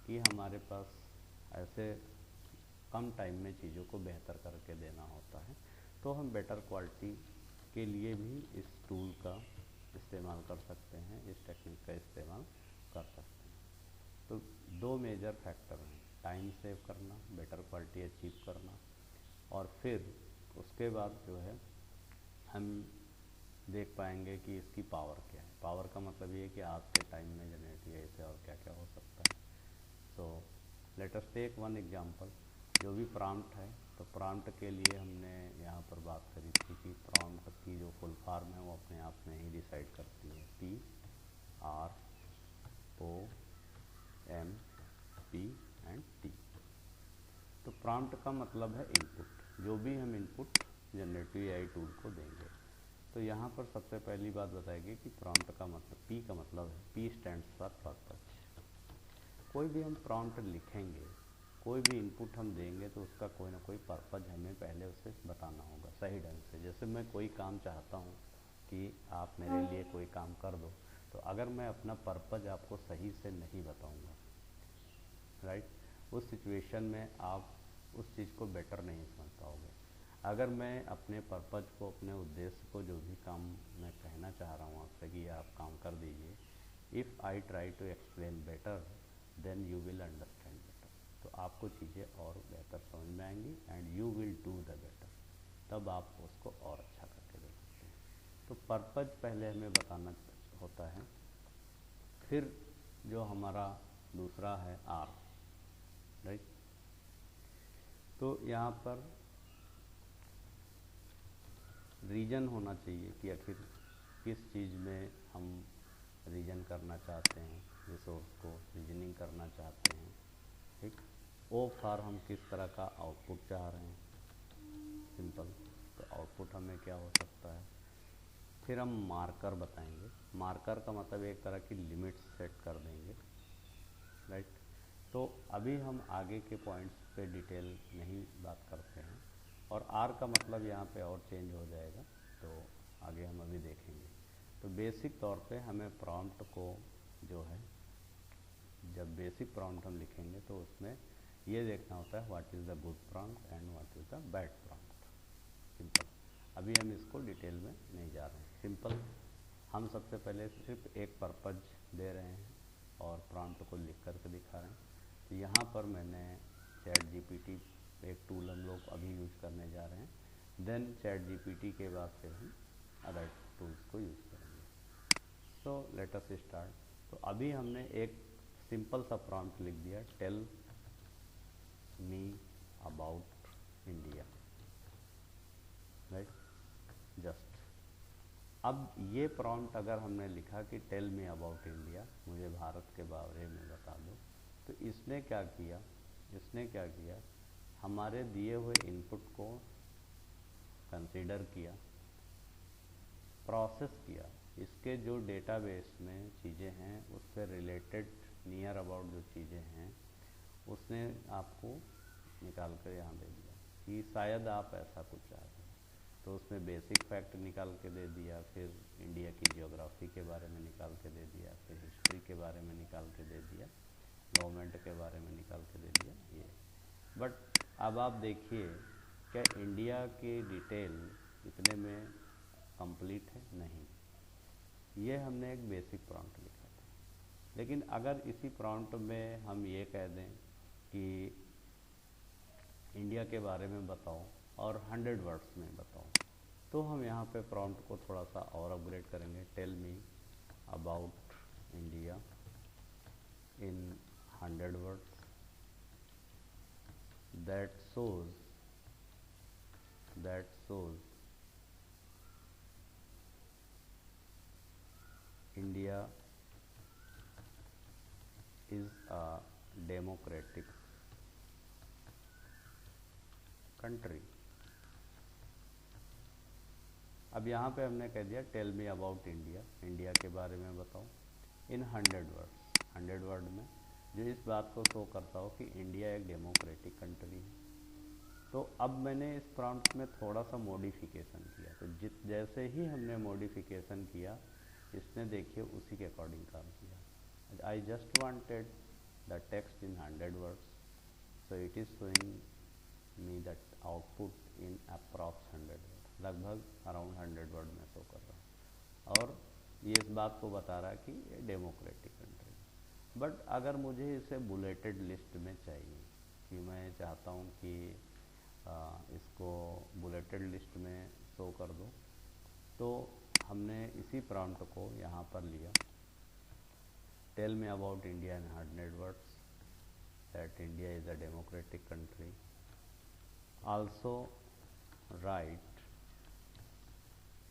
कि हमारे पास ऐसे कम टाइम में चीज़ों को बेहतर करके देना होता है, तो हम बेटर क्वालिटी के लिए भी इस टूल का इस्तेमाल कर सकते हैं, इस टेक्निक का इस्तेमाल कर सकते हैं। तो दो मेजर फैक्टर हैं, टाइम सेव करना, बेटर क्वालिटी अचीव करना, और फिर उसके बाद जो है हम देख पाएंगे कि इसकी पावर क्या है। पावर का मतलब ये है कि आज के टाइम में जनरेट या इसे और क्या क्या हो सकता है। So let us take one example, जो भी प्रॉम्प्ट है, तो प्रॉम्प्ट के लिए हमने यहाँ पर बात करी थी कि प्रॉम्प्ट की जो फुल फॉर्म है वो अपने आप में ही डिसाइड करती है, PROMPT। तो प्रॉम्प्ट का मतलब है इनपुट, जो भी हम इनपुट जनरेटिव एआई टूल को देंगे। तो यहाँ पर सबसे पहली बात बताएगी कि प्रॉम्प्ट का मतलब, P का मतलब है, P स्टैंड्स फॉर पर्पज। कोई भी हम प्रॉम्प्ट लिखेंगे, कोई भी इनपुट हम देंगे तो उसका कोई ना कोई पर्पज हमें पहले उसे बताना होगा सही ढंग से। जैसे मैं कोई काम चाहता हूँ कि आप मेरे लिए कोई काम कर दो, तो अगर मैं अपना पर्पज आपको सही से नहीं बताऊँगा, राइट, उस सिचुएशन में आप उस चीज़ को बेटर नहीं समझ पाओगे। अगर मैं अपने पर्पज को, अपने उद्देश्य को, जो भी काम मैं कहना चाह रहा हूँ आपसे कि आप काम कर दीजिए, if I try to explain better than you will understand better, तो आपको चीज़ें और बेहतर समझ में आएंगी and you will do the better, तब आप उसको और अच्छा करके दे सकते हैं। तो पर्पज पहले हमें बताना होता है। फिर जो हमारा दूसरा है आर, राइट, तो यहाँ पर रीजन होना चाहिए कि आखिर किस चीज़ में हम रीजन करना चाहते हैं, रिसोर्स को रीजनिंग करना चाहते हैं, ठीक। ओ फॉर हम किस तरह का आउटपुट चाह रहे हैं, सिंपल, तो आउटपुट हमें क्या हो सकता है। फिर हम मार्कर बताएंगे, मार्कर का मतलब एक तरह की लिमिट्स सेट कर देंगे, राइट। तो अभी हम आगे के पॉइंट्स पे डिटेल नहीं बात करते हैं, और आर का मतलब यहाँ पे और चेंज हो जाएगा, तो आगे हम अभी देखेंगे। तो बेसिक तौर पे हमें प्रॉम्प्ट को जो है, जब बेसिक प्रॉम्प्ट हम लिखेंगे तो उसमें ये देखना होता है what is the good prompt and what is the bad prompt, simple. अभी हम इसको डिटेल में नहीं जा रहे हैं, सिंपल हम सबसे पहले सिर्फ एक पर्पज दे रहे हैं और प्रॉम्प्ट को लिख करके दिखा रहे हैं। तो यहाँ पर मैंने ChatGPT एक टूल हम लोग अभी यूज़ करने जा रहे हैं, देन ChatGPT के बाद फिर हम अदर टूल्स को यूज़ करेंगे। So let us start. तो अभी हमने एक सिंपल सा प्रॉम्प्ट लिख दिया, tell me about India, right, just. अब ये प्रॉम्प्ट अगर हमने लिखा कि टेल मी अबाउट इंडिया, मुझे भारत के बारे में बता दो, तो इसने क्या किया, हमारे दिए हुए इनपुट को कंसीडर किया, प्रोसेस किया, इसके जो डेटाबेस में चीज़ें हैं उससे रिलेटेड नियर अबाउट जो चीज़ें हैं उसने आपको निकाल कर यहाँ दे दिया कि शायद आप ऐसा कुछ चाहते हैं। तो उसमें बेसिक फैक्ट निकाल के दे दिया, फिर इंडिया की जियोग्राफी के बारे में निकाल के दे दिया, फिर हिस्ट्री के बारे में निकाल के दे दिया, गवर्नमेंट के बारे में निकाल के दे दिया ये। बट अब आप देखिए, क्या इंडिया की डिटेल इतने में कंप्लीट है? नहीं। ये हमने एक बेसिक प्रॉम्प्ट लिखा था, लेकिन अगर इसी प्रॉम्प्ट में हम ये कह दें कि इंडिया के बारे में बताओ और 100 वर्ड्स में बताओ, तो हम यहाँ पे प्रॉम्प्ट को थोड़ा सा और अपग्रेड करेंगे, tell me about India in 100 words that shows India is a democratic country। अब यहाँ पे हमने कह दिया tell me about India, India के बारे में बताओ इन 100 वर्ड्स, 100 वर्ड में जो इस बात को शो करता हो कि इंडिया एक डेमोक्रेटिक कंट्री है। तो अब मैंने इस प्रॉम्प्ट में थोड़ा सा मॉडिफिकेशन किया, तो जैसे ही हमने मॉडिफिकेशन किया, इसने देखिए उसी के अकॉर्डिंग काम किया। I just wanted the text in 100 words, so it is showing me that output in approx 100 word, लगभग अराउंड 100 वर्ड में शो कर रहा है, और ये इस बात को बता रहा है कि ये डेमोक्रेटिक कंट्री है। बट अगर मुझे इसे बुलेटेड लिस्ट में चाहिए, कि मैं चाहता हूँ कि इसको बुलेटेड लिस्ट में शो कर दो, तो हमने इसी प्रॉम्प्ट को यहाँ पर लिया, tell me about India in 100 words, that India is a democratic country, also write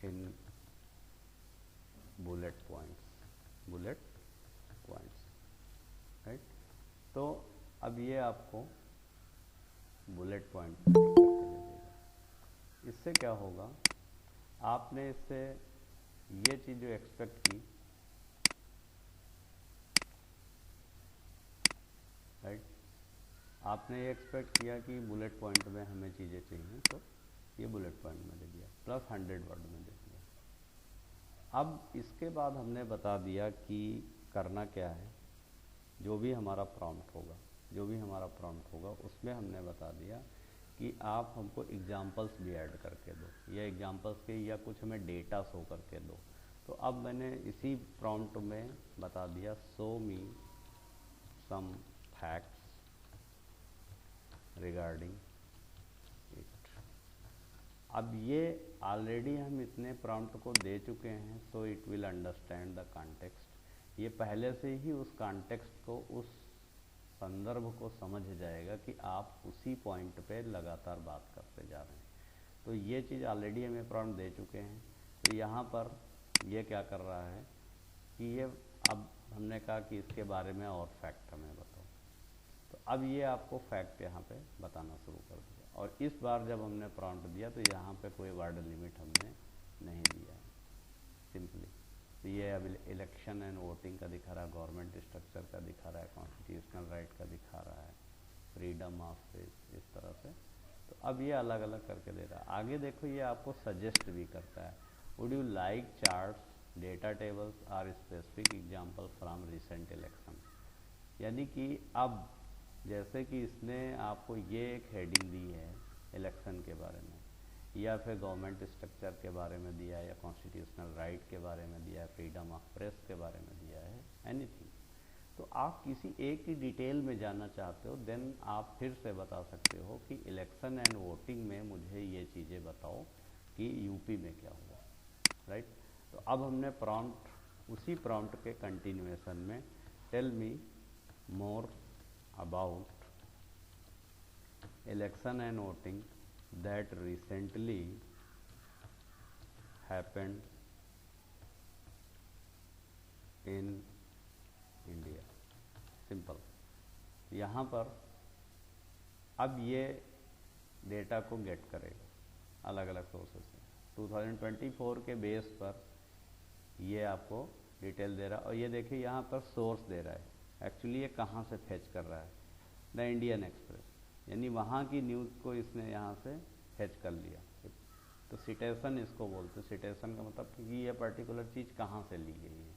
in bullet points, right? तो अब ये आपको बुलेट पॉइंट करके दे देगा। इससे क्या होगा, आपने इससे ये चीज़ जो एक्सपेक्ट की, राइट, आपने ये एक्सपेक्ट किया कि बुलेट पॉइंट में हमें चीज़ें चाहिए, तो ये बुलेट पॉइंट में दे दिया, प्लस 100 वर्ड में दे दिया। अब इसके बाद हमने बता दिया कि करना क्या है, जो भी हमारा प्रॉम्प्ट होगा उसमें हमने बता दिया कि आप हमको एग्जाम्पल्स भी ऐड करके दो, या एग्जाम्पल्स के या कुछ हमें डेटा शो करके दो। तो अब मैंने इसी प्रॉम्प्ट में बता दिया, show me some facts regarding it. अब ये ऑलरेडी हम इतने प्रॉम्प्ट को दे चुके हैं, so it will understand the context. ये पहले से ही उस कॉन्टेक्स्ट को, उस संदर्भ को समझ जाएगा कि आप उसी पॉइंट पे लगातार बात करते जा रहे हैं। तो ये चीज़ ऑलरेडी हमें प्रॉम्प्ट दे चुके हैं। तो यहाँ पर ये क्या कर रहा है कि ये, अब हमने कहा कि इसके बारे में और फैक्ट हमें बताओ, तो अब ये आपको फैक्ट यहाँ पे बताना शुरू कर दिया। और इस बार जब हमने प्रॉम्प्ट दिया तो यहाँ पे कोई वर्ड लिमिट हमने नहीं दिया है, सिंपली। तो ये अब इलेक्शन एंड वोटिंग का दिखा रहा है, गवर्नमेंट स्ट्रक्चर का दिखा रहा है, कॉन्स्टिट्यूशनल राइट का दिखा रहा है, फ्रीडम ऑफ स्पीच, इस तरह से। तो अब ये अलग अलग करके दे रहा है। आगे देखो, ये आपको सजेस्ट भी करता है, would you like charts, data tables or specific example from recent election. यानी कि अब जैसे कि इसने आपको ये एक हेडिंग दी है इलेक्शन के बारे में, या फिर गवर्नमेंट स्ट्रक्चर के बारे में दिया है, या कॉन्स्टिट्यूशनल राइट के बारे में दिया है, फ्रीडम ऑफ प्रेस के बारे में दिया है, एनीथिंग। तो आप किसी एक ही डिटेल में जानना चाहते हो, देन आप फिर से बता सकते हो कि इलेक्शन एंड वोटिंग में मुझे ये चीज़ें बताओ कि यूपी में क्या हुआ, राइट। तो अब हमने प्रॉम्प्ट, उसी प्रॉम्प्ट के कंटिन्यूएशन में, tell me more about election and voting that recently happened in India, simple. यहाँ पर अब ये डेटा को गेट करेगा अलग अलग सोर्सेस से। 2024 के बेस पर ये आपको डिटेल दे रहा है, और ये देखिए यहाँ पर सोर्स दे रहा है। एक्चुअली ये कहाँ से फेच कर रहा है, द इंडियन एक्सप्रेस, यानी वहाँ की न्यूज़ को इसने यहाँ से फेच कर लिया। तो सिटेशन इसको बोलते हैं। सिटेशन का मतलब कि ये पर्टिकुलर चीज़ कहाँ से ली गई है,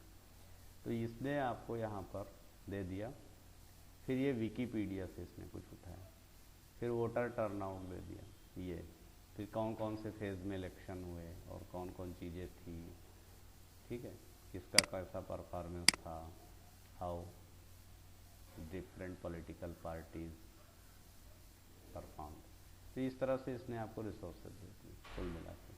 तो इसने आपको यहाँ पर दे दिया। फिर ये विकीपीडिया से इसने कुछ उठाया, फिर वोटर टर्नआउट दे दिया, ये फिर कौन कौन से फेज़ में इलेक्शन हुए और कौन कौन चीज़ें थी, ठीक है, किसका कैसा परफॉर्मेंस था, how different political parties perform. तो इस तरह से इसने आपको रिसोर्सेज दे दी कुल मिला के।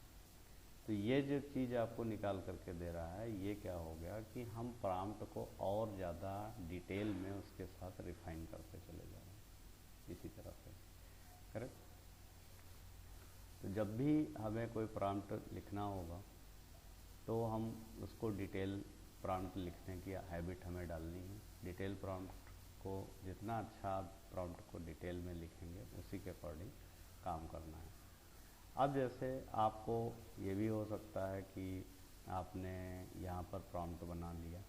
तो ये जो चीज़ आपको निकाल करके दे रहा है, ये क्या हो गया कि हम प्रॉम्प्ट को और ज़्यादा डिटेल में उसके साथ रिफाइन करते चले जा रहे हैं इसी तरह से, करेक्ट। तो जब भी हमें कोई प्रॉम्प्ट लिखना होगा तो हम उसको डिटेल प्रॉम्प्ट लिखने की हैबिट हमें डालनी है। डिटेल प्रॉम्प्ट को जितना अच्छा प्रॉम्प्ट को डिटेल में लिखेंगे उसी के अकॉर्डिंग काम करना है। अब जैसे आपको ये भी हो सकता है कि आपने यहाँ पर प्रॉम्प्ट बना लिया,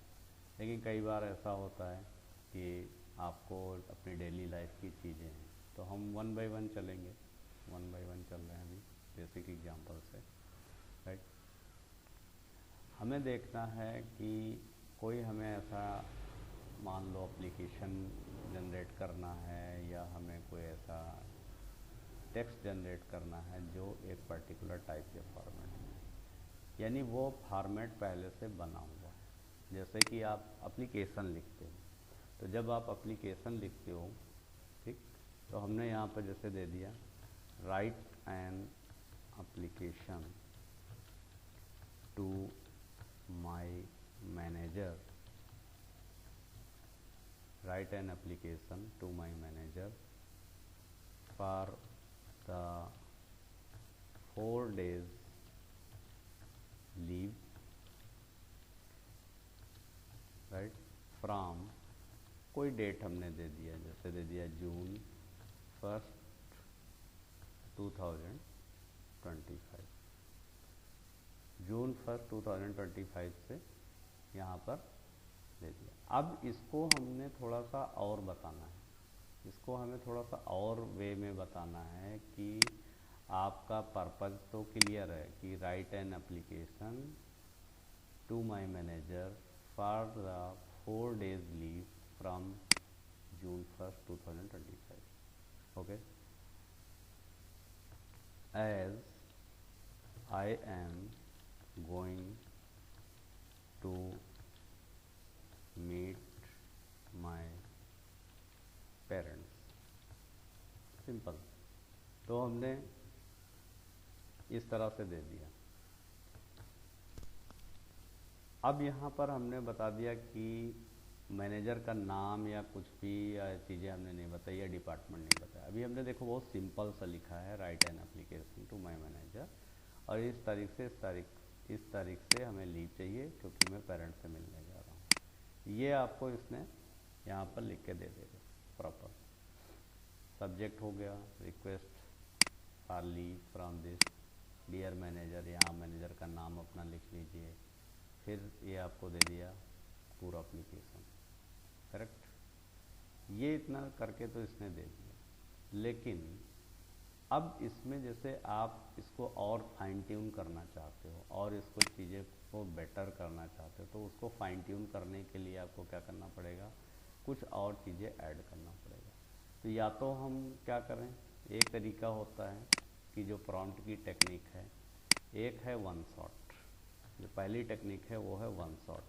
लेकिन कई बार ऐसा होता है कि आपको अपनी डेली लाइफ की चीज़ें हैं, तो हम वन बाय वन चलेंगे, वन बाय वन चल रहे हैं अभी बेसिक एग्जांपल से, राइट। हमें देखना है कि कोई हमें ऐसा मान लो एप्लीकेशन जनरेट करना है या हमें कोई ऐसा टेक्स्ट जनरेट करना है जो एक पर्टिकुलर टाइप के फॉर्मेट में, यानी वो फॉर्मेट पहले से बना हुआ है। जैसे कि आप एप्लीकेशन लिखते हो, तो जब आप एप्लीकेशन लिखते हो, ठीक, तो हमने यहाँ पर जैसे दे दिया write an application to my manager, write an application to my manager for the 4 days leave, right, from कोई डेट हमने दे दिया, जैसे दे दिया June 1, 2025, June 1, 2025 से यहाँ पर दे दिया। अब इसको हमने थोड़ा सा और बताना है, इसको हमें थोड़ा सा और वे में बताना है कि आपका पर्पज़ तो क्लियर है कि write an application to my manager for the 4 days leave from June 1, 2025, okay, as I am going to meet my parents, simple. तो हमने इस तरह से दे दिया। अब यहाँ पर हमने बता दिया कि मैनेजर का नाम या कुछ भी या चीज़ें हमने नहीं बताई या डिपार्टमेंट नहीं बताया। अभी हमने देखो बहुत सिंपल सा लिखा है write an application to my manager, और इस तारीख से इस तारीख से हमें लीव चाहिए क्योंकि मैं पेरेंट्स से मिलने जा रहा हूँ। ये आपको इसने यहाँ पर लिख के दे देगा प्रॉपर। सब्जेक्ट हो गया request for leave from this dear manager, यहाँ मैनेजर का नाम अपना लिख लीजिए, फिर ये आपको दे दिया पूरा एप्लीकेशन, करेक्ट। ये इतना करके तो इसने दे दिया, लेकिन अब इसमें जैसे आप इसको और फाइन ट्यून करना चाहते हो और इसको चीज़ें को बेटर करना चाहते हो, तो उसको फाइन ट्यून करने के लिए आपको क्या करना पड़ेगा, कुछ और चीज़ें ऐड करना पड़ेगा। तो या तो हम क्या करें, एक तरीका होता है कि जो प्रॉम्प्ट की टेक्निक है, एक है वन शॉट, जो पहली टेक्निक है वो है वन शॉट।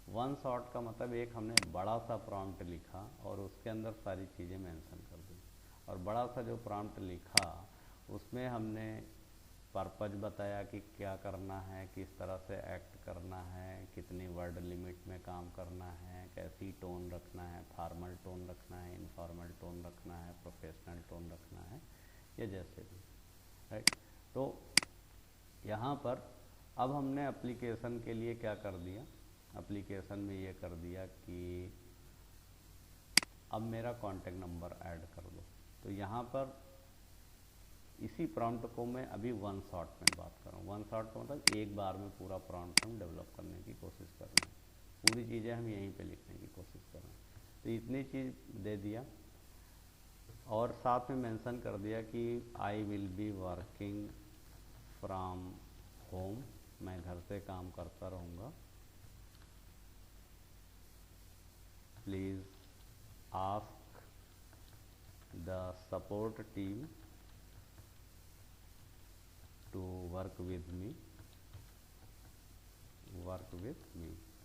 वन शॉट का मतलब एक हमने बड़ा सा प्रॉम्प्ट लिखा और उसके अंदर सारी चीज़ें मेंशन कर दी, और बड़ा सा जो प्रॉम्प्ट लिखा उसमें हमने पर्पज बताया कि क्या करना है, किस तरह से एक्ट करना है, कितनी वर्ड लिमिट में काम करना है, कैसी टोन रखना है, फॉर्मल टोन रखना है, इनफॉर्मल टोन रखना है, प्रोफेशनल टोन रखना है, या जैसे भी, राइट। तो यहाँ पर अब हमने एप्लीकेशन के लिए क्या कर दिया, एप्लीकेशन में ये कर दिया कि अब मेरा कॉन्टैक्ट नंबर ऐड कर दो। तो यहाँ पर इसी प्रॉम्प्ट को मैं अभी वन शॉट में बात कर रहा हूँ। वन शॉट का मतलब एक बार में पूरा प्रॉम्प्ट हम डेवलप करने की कोशिश कर रहे हैं, पूरी चीज़ें हम यहीं पे लिखने की कोशिश कर रहे हैं। तो इतनी चीज़ दे दिया और साथ में मेंशन कर दिया कि I will be working from home, मैं घर से काम करता रहूँगा, please ask the support team to work with me.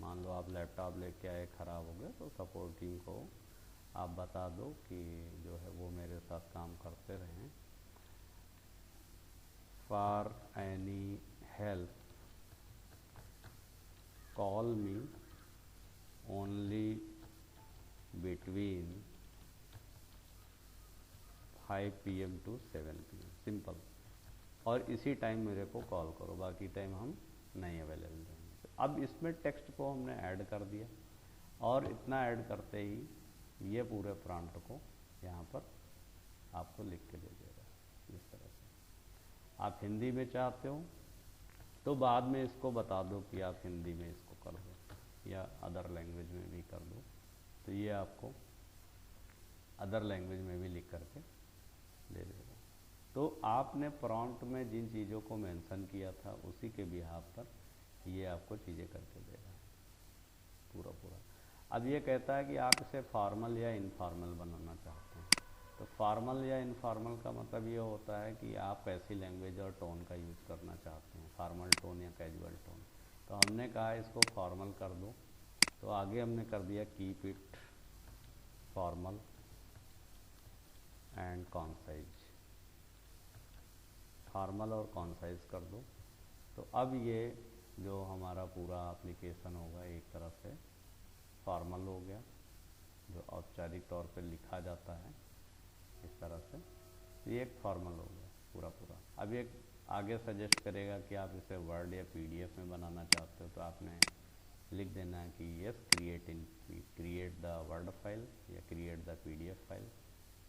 मान लो आप लैपटॉप लेके आए, ख़राब हो गया, तो सपोर्ट टीम को आप बता दो कि जो है वो मेरे साथ काम करते रहें। For any help call me only between 5 PM to 7 PM, simple. और इसी टाइम मेरे को कॉल करो, बाकी टाइम हम नहीं अवेलेबल रहेंगे। अब इसमें टेक्स्ट को हमने ऐड कर दिया, और इतना ऐड करते ही ये पूरे प्रॉम्प्ट को यहाँ पर आपको लिख के दे देगा। इस तरह से आप हिंदी में चाहते हो तो बाद में इसको बता दो कि आप हिंदी में इसको कर दो या अदर लैंग्वेज में भी कर दो, तो ये आपको अदर लैंग्वेज में भी लिख करके दे देगा। तो आपने प्रॉम्प्ट में जिन चीज़ों को मेंशन किया था उसी के बिहाफ पर ये आपको चीज़ें करके देगा पूरा। अब ये कहता है कि आप इसे फॉर्मल या इनफॉर्मल बनाना चाहते हैं। तो फॉर्मल या इनफॉर्मल का मतलब ये होता है कि आप कैसी लैंग्वेज और टोन का यूज़ करना चाहते हैं, फॉर्मल टोन या कैजुअल टोन। तो हमने कहा इसको फॉर्मल कर दो, तो आगे हमने कर दिया keep it formal and concise, formal और कॉन्साइज कर दो। तो अब ये जो हमारा पूरा एप्लीकेशन होगा एक तरह से फॉर्मल हो गया, जो औपचारिक तौर पे लिखा जाता है इस तरह से, तो ये एक फॉर्मल हो गया पूरा पूरा। अब ये आगे सजेस्ट करेगा कि आप इसे वर्ड या पीडीएफ में बनाना चाहते हो, तो आपने लिख देना है कि yes create the word file या क्रिएट द पीडीएफ फाइल।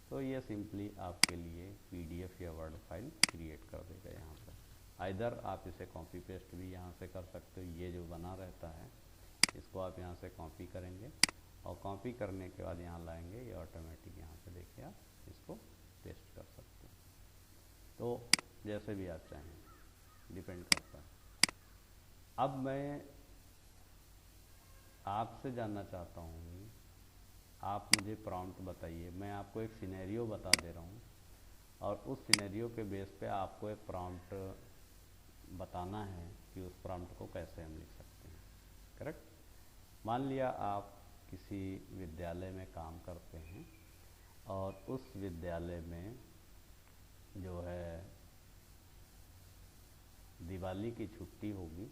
तो ये सिंपली आपके लिए पीडीएफ या वर्ड फाइल क्रिएट कर देगा यहाँ पर। आइदर आप इसे कॉपी पेस्ट भी यहाँ से कर सकते हो, ये जो बना रहता है इसको आप यहाँ से कॉपी करेंगे और कॉपी करने के बाद यहाँ लाएंगे, ये ऑटोमेटिक यहाँ से देखिए आप इसको पेस्ट कर सकते हैं। तो जैसे भी आप चाहें, डिपेंड करता है। अब मैं आपसे जानना चाहता हूँ, आप मुझे प्रॉम्प्ट बताइए। मैं आपको एक सिनेरियो बता दे रहा हूँ और उस सिनेरियो के बेस पे आपको एक प्रॉम्प्ट बताना है कि उस प्रॉम्प्ट को कैसे हम लिख सकते हैं। करेक्ट। मान लिया आप किसी विद्यालय में काम करते हैं और उस विद्यालय में जो है दिवाली की छुट्टी होगी,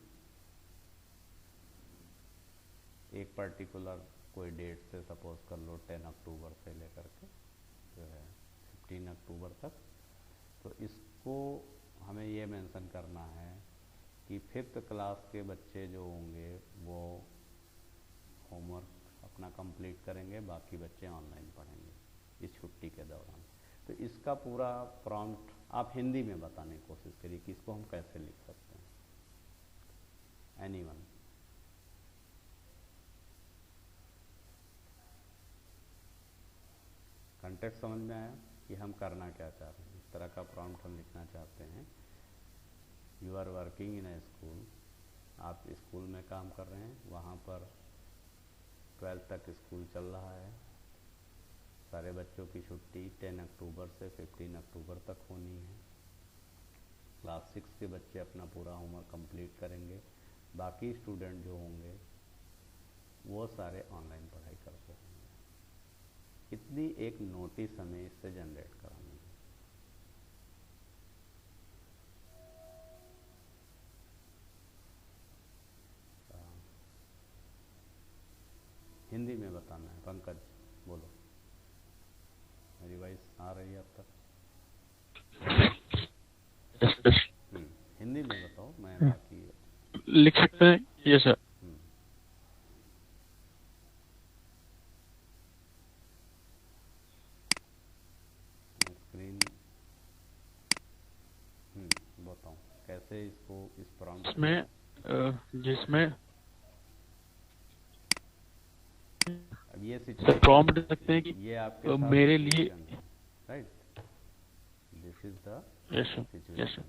एक पर्टिकुलर कोई डेट से, सपोज कर लो 10 अक्टूबर से लेकर के जो है 15 अक्टूबर तक। तो इसको हमें ये मेंशन करना है कि 5th क्लास के बच्चे जो होंगे वो होमवर्क अपना कंप्लीट करेंगे, बाकी बच्चे ऑनलाइन पढ़ेंगे इस छुट्टी के दौरान। तो इसका पूरा प्रॉम्प्ट आप हिंदी में बताने की कोशिश करिए कि इसको हम कैसे लिख सकते हैं। एनीवन? कंटेक्स्ट समझ में आया कि हम करना क्या चाह रहे हैं? इस तरह का प्रॉम्प्ट हम लिखना चाहते हैं। You are working in a school, आप स्कूल में काम कर रहे हैं, वहाँ पर 12th तक स्कूल चल रहा है, सारे बच्चों की छुट्टी 10 अक्टूबर से 15 अक्टूबर तक होनी है। क्लास 6 के बच्चे अपना पूरा होमवर्क कंप्लीट करेंगे, बाकी स्टूडेंट जो होंगे वो सारे ऑनलाइन पढ़ाई करते होंगे। इतनी एक नोटिस हमें इससे जनरेट करानी है। हिंदी में बताना है। पंकज बोलो, मेरी वॉइस आ रही है अब तक? हिंदी में बताओ, मैं बाकी लिख सकते हैं। ये सर स्क्रीन बताऊं कैसे इसको इस प्रॉम्प्ट में जिसमें अब ये सिचुएशन प्रॉम्प्ट दे सकते हैं कि ये आपके साथ मेरे लिए, right, this is the yes situation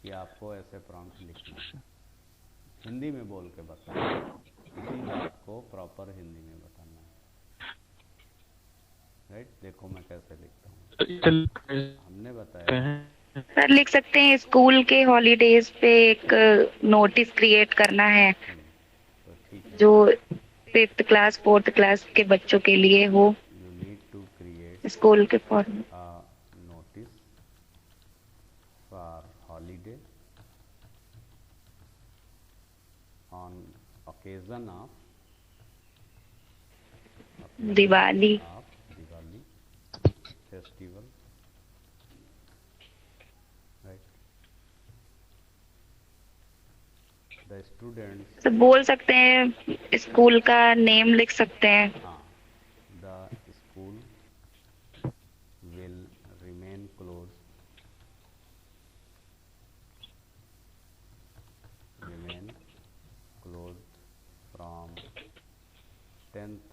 कि आपको ऐसे प्रॉम्प्ट लिखना है। हिंदी में बोल के बताना, इसी बात को प्रॉपर हिंदी में बताना है। राइट, देखो मैं कैसे लिखता हूँ। हमने बताया सर लिख सकते हैं स्कूल के हॉलीडेज पे एक नोटिस क्रिएट करना है तो ठीक है, जो 5th क्लास 4th क्लास के बच्चों के लिए हो। You need to create school के form notice for holiday on occasion of Diwali festival, right. The students, तो बोल सकते हैं स्कूल का नेम लिख सकते हैं। हाँ, the school will remain close from 10th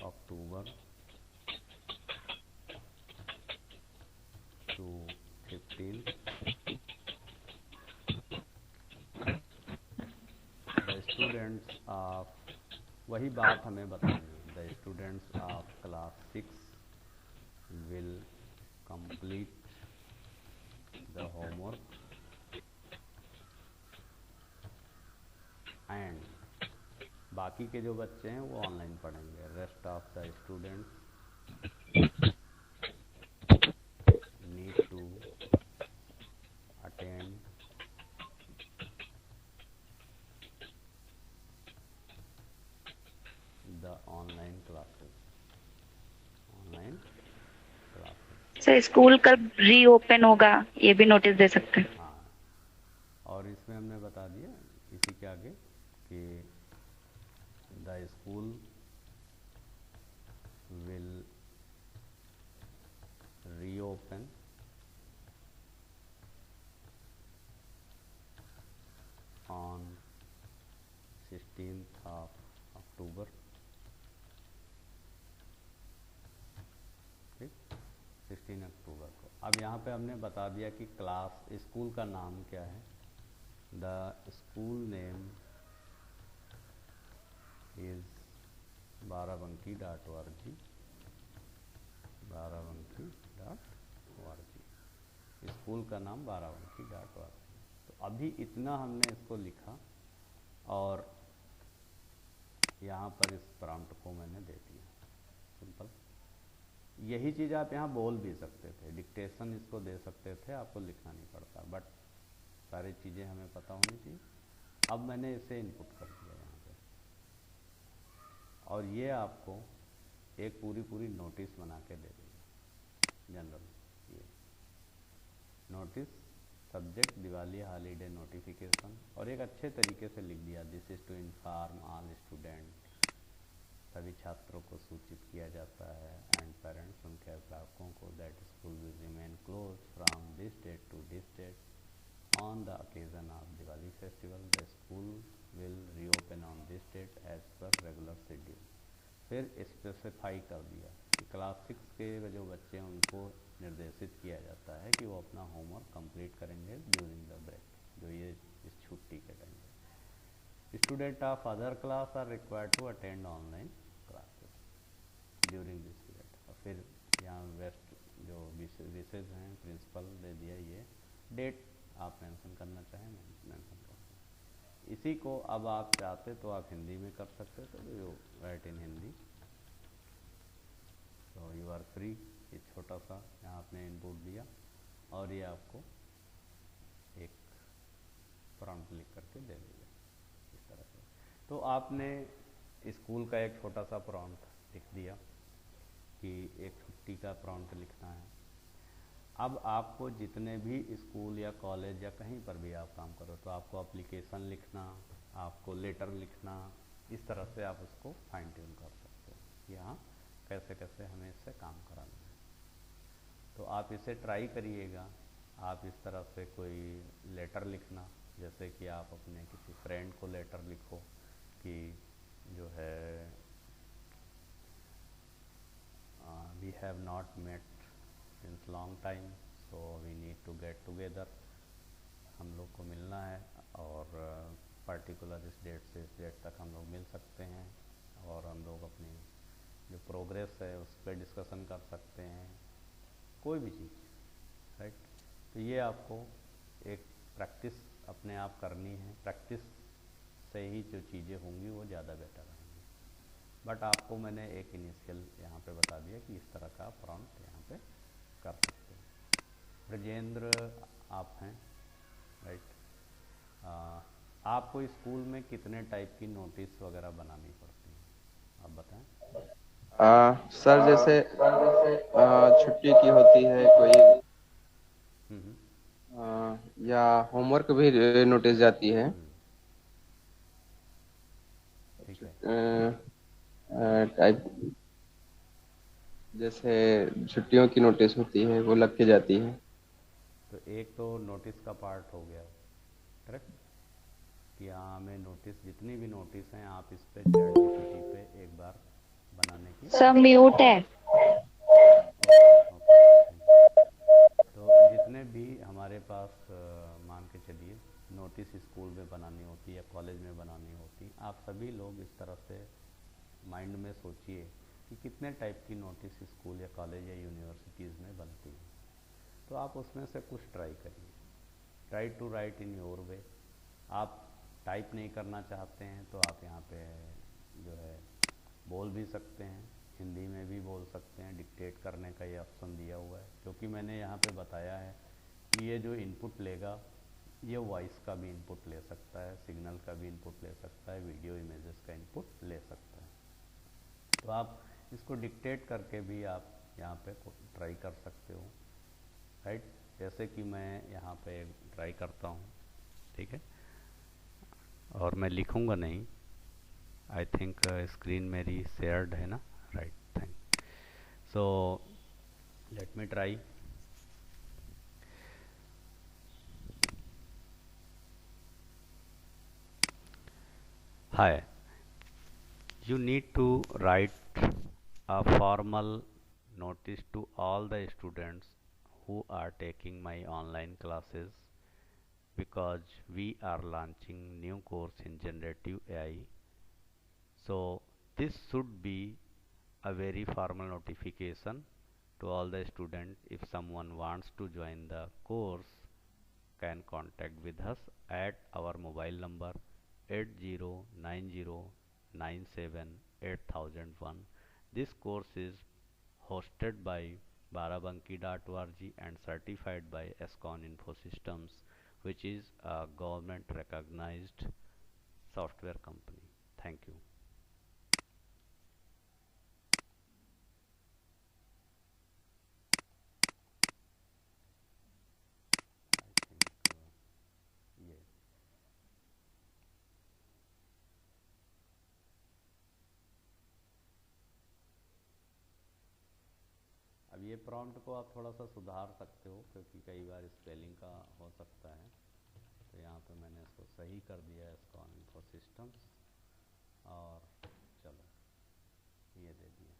October to 15th. The students वही बात हमें बतानी है। The students of class 6 will complete the homework and बाकी के जो बच्चे हैं वो ऑनलाइन पढ़ेंगे। Rest of the students need to attend the online classes. Sir school कब रीओपन होगा ये भी नोटिस दे सकते हैं। हाँ, और इसमें हमने बता दिया इसी के आगे कि the school will reopen on 16th of October। ठीक, 16 अक्टूबर को। अब यहाँ पे हमने बता दिया कि क्लास स्कूल का नाम क्या है। The school name is barabanki.org, barabanki.org। School का नाम barabanki.org। तो अभी इतना हमने इसको लिखा और यहाँ पर इस प्रॉम्प्ट को मैंने दे दिया। सिंपल। यही चीज़ आप यहाँ बोल भी सकते थे, डिक्टेशन इसको दे सकते थे, आपको लिखना नहीं पड़ता, बट सारी चीज़ें हमें पता होनी चाहिए। अब मैंने इसे इनपुट कर दिया यहाँ पे, और ये आपको एक पूरी नोटिस बना के दे देगा। जनरल ये notice, subject Diwali holiday notification, और एक अच्छे तरीके से लिख दिया this is to inform all student. सभी छात्रों को सूचित किया जाता है एंड पेरेंट्स उनके अभिभावकों को that school will remain close from this date to this date on the occasion of Diwali festival. The school will reopen on this date as per regular schedule. फिर स्पेसिफाई कर दिया कि क्लास 6 के जो बच्चे हैं उनको निर्देशित किया जाता है कि वो अपना होमवर्क कंप्लीट करेंगे ड्यूरिंग द ब्रेक, जो ये इस छुट्टी के टाइम पे। Student of other class are required to attend online classes during this period. और फिर यहाँ वेस्ट जो विशेज हैं प्रिंसिपल दे दिया, ये डेट आप मेंशन करना चाहें मेंशन कर सकते। इसी को अब आप चाहते तो आप हिंदी में कर सकते, तो यू राइट इन हिंदी, तो यू आर फ्री। ये छोटा सा यहाँ आपने इनपुट दिया और ये आपको एक प्रॉम्प्ट लिख करके दे देगा इस तरह से। तो आपने स्कूल का एक छोटा सा प्रॉम्प्ट लिख दिया कि एक छुट्टी का प्रॉम्प्ट लिखना है। अब आपको जितने भी स्कूल या कॉलेज या कहीं पर भी आप काम करो तो आपको एप्लीकेशन लिखना, आपको लेटर लिखना, इस तरह से आप उसको फाइन ट्यून कर सकते हो कि हाँ कैसे कैसे हमें इससे काम कराना है। तो आप इसे ट्राई करिएगा। आप इस तरह से कोई लेटर लिखना, जैसे कि आप अपने किसी फ्रेंड को लेटर लिखो कि जो है we have not met since long time so we need to get together. हम लोग को मिलना है और पर्टिकुलर इस डेट से इस डेट तक हम लोग मिल सकते हैं और हम लोग अपनी जो प्रोग्रेस है उस पर डिस्कशन कर सकते हैं, कोई भी चीज़, राइट। तो ये आपको एक प्रैक्टिस अपने आप करनी है, प्रैक्टिस से ही जो चीज़ें होंगी वो ज़्यादा बेटर रहेंगी। बट आपको मैंने एक इनिशियल यहाँ पे बता दिया कि इस तरह का प्रॉम्प्ट यहाँ पे कर सकते हैं। ब्रजेंद्र आप हैं, राइट। आपको स्कूल में कितने टाइप की नोटिस वगैरह बनानी पड़ती है, आप बताएं। सर जैसे छुट्टी की होती है कोई या होमवर्क भी नोटिस जाती है। ठीक है। टाइप जैसे छुट्टियों की नोटिस होती है वो लग के जाती है। तो एक तो नोटिस का पार्ट हो गया, करेक्ट, कि हाँ हमें नोटिस, जितनी भी नोटिस हैं आप इस पे ChatGPT पे एक बार बनाने की। सब म्यूट है। तो जितने भी हमारे पास मान के चलिए नोटिस स्कूल में बनानी होती है या कॉलेज में बनानी होती, आप सभी लोग इस तरह से माइंड में सोचिए कि कितने टाइप की नोटिस स्कूल या कॉलेज या यूनिवर्सिटीज़ में बनती हैं। तो आप उसमें से कुछ ट्राई करिए। Try to write in your way. आप टाइप नहीं करना चाहते हैं तो आप यहाँ पे जो है बोल भी सकते हैं, हिंदी में भी बोल सकते हैं। डिक्टेट करने का ये ऑप्शन दिया हुआ है, क्योंकि मैंने यहाँ पे बताया है कि ये जो इनपुट लेगा ये वॉइस का भी इनपुट ले सकता है, सिग्नल का भी इनपुट ले सकता है, वीडियो इमेजेस का इनपुट ले सकता है। तो आप इसको डिक्टेट करके भी आप यहाँ पे ट्राई कर सकते हो, राइट। जैसे कि मैं यहाँ पे ट्राई करता हूँ, ठीक है, और मैं लिखूँगा नहीं। आई थिंक स्क्रीन मेरी शेयर्ड है ना, right, thank. So let me try. Hi, you need to write a formal notice to all the students who are taking my online classes, because we are launching new course in generative AI. So this should be a very formal notification to all the students. If someone wants to join the course, can contact with us at our mobile number 8090978001. This course is hosted by barabanki.org and certified by Escon Infosystems, which is a government recognized software company. Thank you. I think yeah. अब ये prompt को आप थोड़ा सा सुधार सकते हो, क्योंकि कई बार स्पेलिंग का हो सकता है। तो यहाँ पे मैंने इसको सही कर दिया है, इसको इन्फो सिस्टम्स, और चलो ये दे दिया।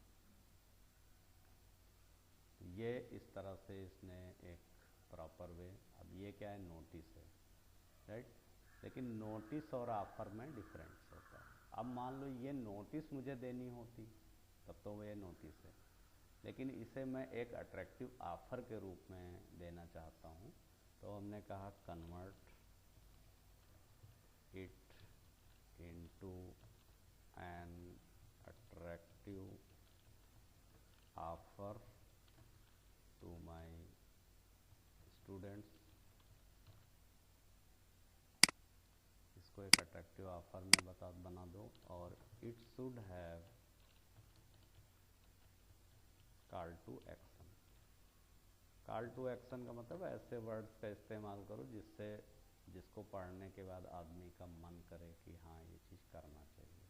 तो ये इस तरह से इसने एक प्रॉपर वे। अब ये क्या है, नोटिस है, राइट। लेकिन नोटिस और ऑफर में डिफरेंस होता है। अब मान लो ये नोटिस मुझे देनी होती तब तो ये नोटिस है, लेकिन इसे मैं एक अट्रैक्टिव ऑफर के रूप में देना चाहता हूँ। तो हमने कहा convert it into an attractive offer to my students. इसको एक अट्रैक्टिव ऑफर में बना दो, और it should have call to action. Call to action का मतलब ऐसे वर्ड्स का इस्तेमाल करो जिसको पढ़ने के बाद आदमी का मन करे कि हाँ ये चीज़ करना चाहिए,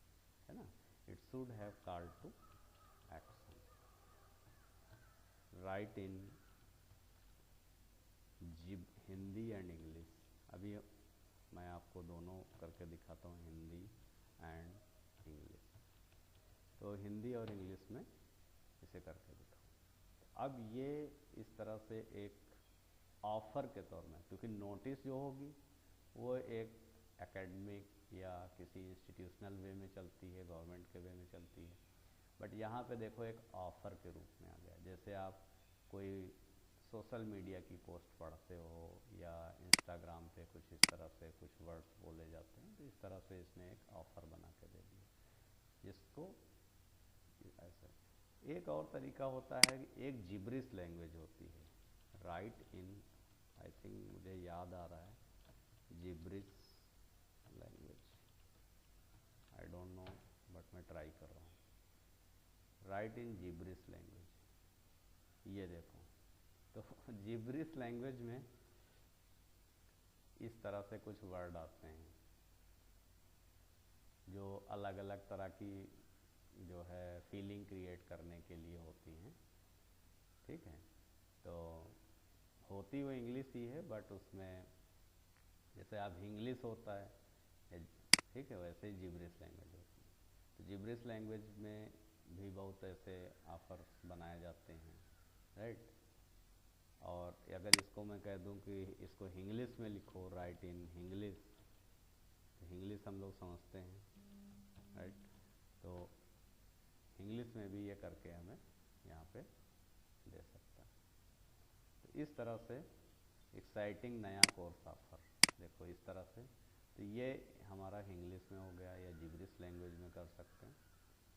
है ना। It should have call to action. Write in Hindi and English. अभी मैं आपको दोनों करके दिखाता हूँ, हिंदी एंड इंग्लिश। तो हिंदी और इंग्लिश में इसे करके दिखाओ। अब ये इस तरह से एक ऑफ़र के तौर में, क्योंकि नोटिस जो होगी वो एक एकेडमिक या किसी इंस्टीट्यूशनल वे में चलती है, गवर्नमेंट के वे में चलती है। बट यहाँ पे देखो एक ऑफ़र के रूप में आ गया। जैसे आप कोई सोशल मीडिया की पोस्ट पढ़ते हो या इंस्टाग्राम पे कुछ इस तरह से कुछ वर्ड्स बोले जाते हैं, तो इस तरह से इसने एक ऑफ़र बना के दे दिया, जिसको ऐसा। एक और तरीका होता है कि एक जिब्रिश लैंग्वेज होती है, राइट इन, आई थिंक मुझे याद आ रहा है gibberish language, I don't know but मैं ट्राई कर रहा हूँ। राइट इन जिब्रिश लैंग्वेज, ये देखो। तो जिब्रिश लैंग्वेज में इस तरह से कुछ वर्ड आते हैं जो अलग अलग तरह की जो है फीलिंग क्रिएट करने के लिए होती हैं, ठीक है। तो होती वो इंग्लिश ही है, बट उसमें जैसे अब इंग्लिश होता है, ठीक है, वैसे ही जिब्रिश लैंग्वेज होती है। तो जिब्रिश लैंग्वेज में भी बहुत ऐसे ऑफर्स बनाए जाते हैं, राइट। और अगर इसको मैं कह दूं कि इसको इंग्लिश में लिखो, राइट इन इंग्लिश, तो इंग्लिश हम लोग समझते हैं, राइट। तो इंग्लिश में भी ये करके हमें यहाँ पे दे सकता है। तो इस तरह से एक्साइटिंग नया कोर्स ऑफर, देखो इस तरह से। तो ये हमारा इंग्लिश में हो गया, या जिब्रिश लैंग्वेज में कर सकते हैं।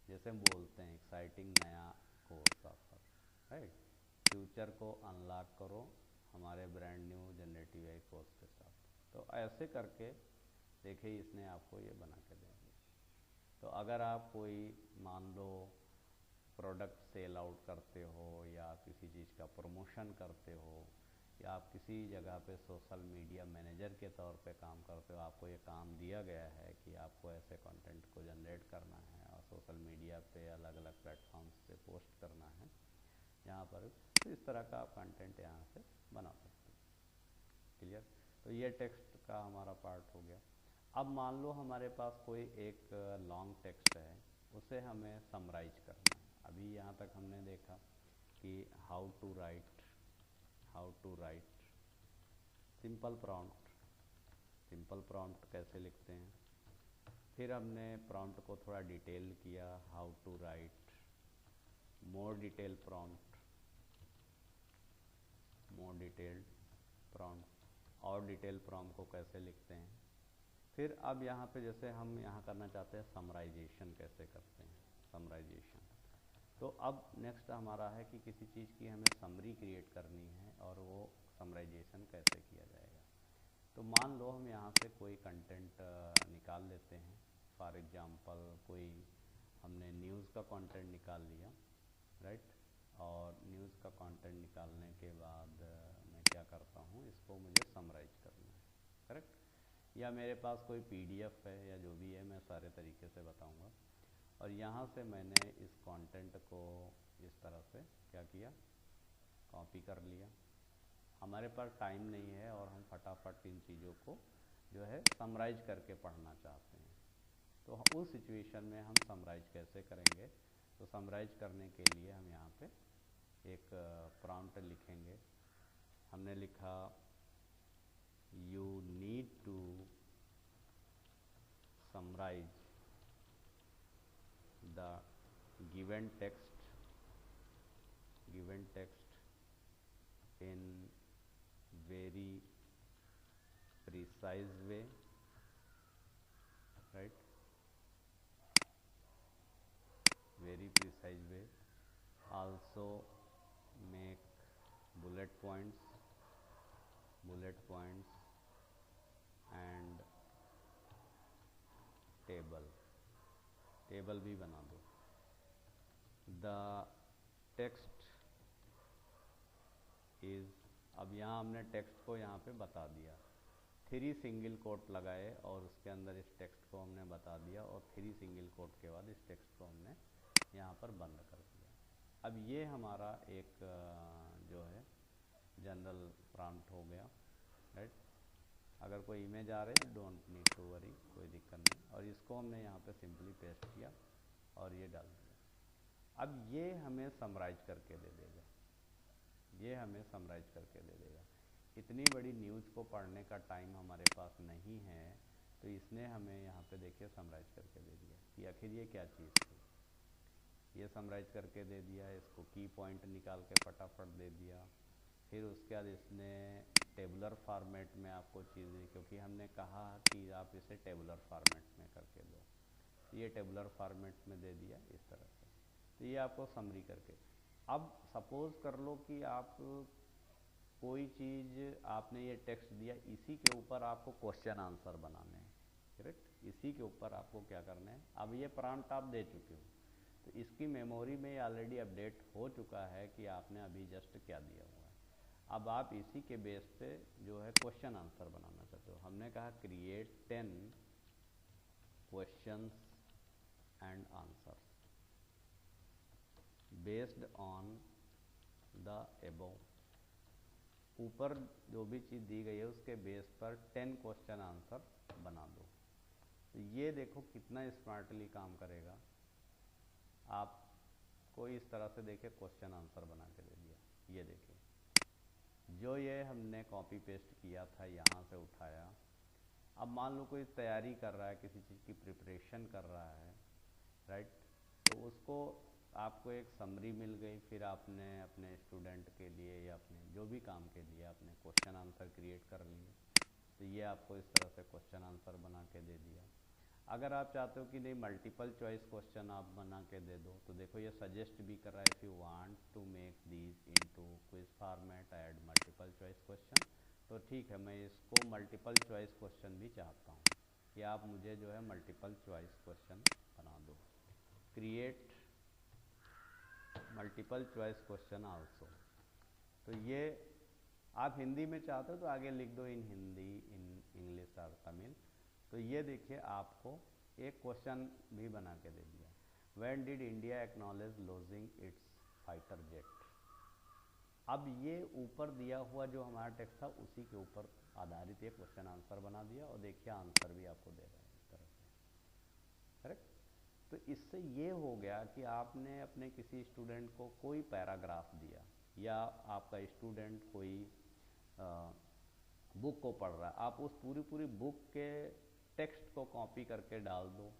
जैसे हम बोलते हैं एक्साइटिंग नया कोर्स ऑफर, राइट। फ्यूचर को अनलॉक करो हमारे brand new generative AI course के साथ। तो ऐसे करके देखिए इसने आपको ये बना के दे दिया। तो अगर आप कोई मान लो प्रोडक्ट सेल आउट करते हो, या किसी चीज़ का प्रमोशन करते हो, या आप किसी जगह पे सोशल मीडिया मैनेजर के तौर पे काम करते हो, आपको ये काम दिया गया है कि आपको ऐसे कंटेंट को जनरेट करना है और सोशल मीडिया पे अलग अलग प्लेटफॉर्म्स पे पोस्ट करना है यहाँ पर, तो इस तरह का आप कंटेंट यहाँ से बना सकते हो। क्लियर। तो ये टेक्स्ट का हमारा पार्ट हो गया। अब मान लो हमारे पास कोई एक लॉन्ग टेक्स्ट है, उसे हमें समराइज करना है। अभी यहाँ तक हमने देखा कि how to write simple prompt कैसे लिखते हैं। फिर हमने प्रॉम्प्ट को थोड़ा डिटेल किया, how to write more detailed prompt, और डिटेल प्रॉम्प्ट को कैसे लिखते हैं। फिर अब यहाँ पे जैसे हम यहाँ करना चाहते हैं समराइजेशन कैसे करते हैं, समराइजेशन। तो अब नेक्स्ट हमारा है कि किसी चीज़ की हमें समरी क्रिएट करनी है और वो समराइजेशन कैसे किया जाएगा। तो मान लो हम यहाँ से कोई कंटेंट निकाल लेते हैं। फॉर एग्जांपल कोई हमने न्यूज़ का कंटेंट निकाल लिया, राइट। और न्यूज़ का कंटेंट निकालने के बाद मैं क्या करता हूँ, इसको मुझे समराइज करना है, करेक्ट। या मेरे पास कोई पीडीएफ है या जो भी है, मैं सारे तरीके से बताऊँगा। और यहाँ से मैंने इस कंटेंट को इस तरह से क्या किया, कॉपी कर लिया। हमारे पास टाइम नहीं है और हम फटाफट इन चीज़ों को जो है समराइज करके पढ़ना चाहते हैं। तो उस सिचुएशन में हम समराइज कैसे करेंगे। तो समराइज करने के लिए हम यहाँ पे एक प्रॉम्प्ट लिखेंगे। हमने लिखा you need to summarise the given text in very precise way, right, very precise way. Also make bullet points and table भी बना दो। द टेक्स्ट इज़, अब यहाँ हमने टेक्स्ट को यहाँ पे बता दिया, 3 सिंगल कोट लगाए और उसके अंदर इस टेक्स्ट को हमने बता दिया, और 3 सिंगल कोट के बाद इस टेक्स्ट को हमने यहाँ पर बंद कर दिया। अब ये हमारा एक जो है जनरल प्रॉम्प्ट हो गया, राइट। अगर कोई इमेज आ रही है डोंट नीड टू वरी, कोई दिक्कत नहीं। और इसको हमने यहाँ पे सिंपली पेस्ट किया और ये डाल दिया। अब ये हमें समराइज करके दे देगा, इतनी बड़ी न्यूज़ को पढ़ने का टाइम हमारे पास नहीं है, तो इसने हमें यहाँ पे देखिए समराइज करके दे दिया कि आखिर ये क्या चीज़ थी। ये समराइज करके दे दिया, इसको की पॉइंट निकाल के फटाफट दे दिया। फिर उसके बाद इसने टेबुलर फॉर्मेट में आपको चीज़ें, क्योंकि हमने कहा कि आप इसे टेबुलर फॉर्मेट में करके दो, ये टेबुलर फॉर्मेट में दे दिया इस तरह से। तो ये आपको समरी करके। अब सपोज़ कर लो कि आप कोई चीज़, आपने ये टेक्स्ट दिया, इसी के ऊपर आपको क्वेश्चन आंसर बनाने हैं, करेक्ट। इसी के ऊपर आपको क्या करना है, अब ये प्रॉम्प्ट आप दे चुके हो, तो इसकी मेमोरी में ऑलरेडी अपडेट हो चुका है कि आपने अभी जस्ट क्या दिया हुआ है। अब आप इसी के बेस पे जो है क्वेश्चन आंसर बनाना चाहते हो। हमने कहा create 10 questions and answers based on the above. ऊपर जो भी चीज़ दी गई है उसके बेस पर 10 क्वेश्चन आंसर बना दो। तो ये देखो कितना स्मार्टली काम करेगा। आपको इस तरह से देखिए क्वेश्चन आंसर बना के दे दिया। ये देखिए जो ये हमने कॉपी पेस्ट किया था, यहाँ से उठाया। अब मान लो कोई तैयारी कर रहा है, किसी चीज़ की प्रिपरेशन कर रहा है, राइट। तो उसको आपको एक समरी मिल गई, फिर आपने अपने स्टूडेंट के लिए या अपने जो भी काम के लिए आपने क्वेश्चन आंसर क्रिएट कर लिए, तो ये आपको इस तरह से क्वेश्चन आंसर बना के दे दिया। अगर आप चाहते हो कि नहीं मल्टीपल चॉइस क्वेश्चन आप बना के दे दो, तो देखो ये सजेस्ट भी कर रहा है, if you want to make these into quiz format add multiple choice question, तो ठीक है, मैं इसको मल्टीपल चॉइस क्वेश्चन भी चाहता हूँ कि आप मुझे जो है मल्टीपल चॉइस क्वेश्चन बना दो। Create multiple choice question also. तो ये आप हिंदी में चाहते हो तो आगे लिख दो इन हिंदी, इन इंग्लिश और तमिल। तो ये देखिए आपको एक क्वेश्चन भी बना के दे दिया, when did India acknowledge losing its fighter jet. अब ये ऊपर दिया हुआ जो हमारा टेक्स्ट था उसी के ऊपर आधारित ये क्वेश्चन आंसर बना दिया, और देखिए आंसर भी आपको दे रहा है इस तरह से, करेक्ट। तो इससे ये हो गया कि आपने अपने किसी स्टूडेंट को कोई पैराग्राफ दिया, या आपका स्टूडेंट कोई बुक को पढ़ रहा है, आप उस पूरी बुक के टेक्स्ट को कॉपी करके डाल दो,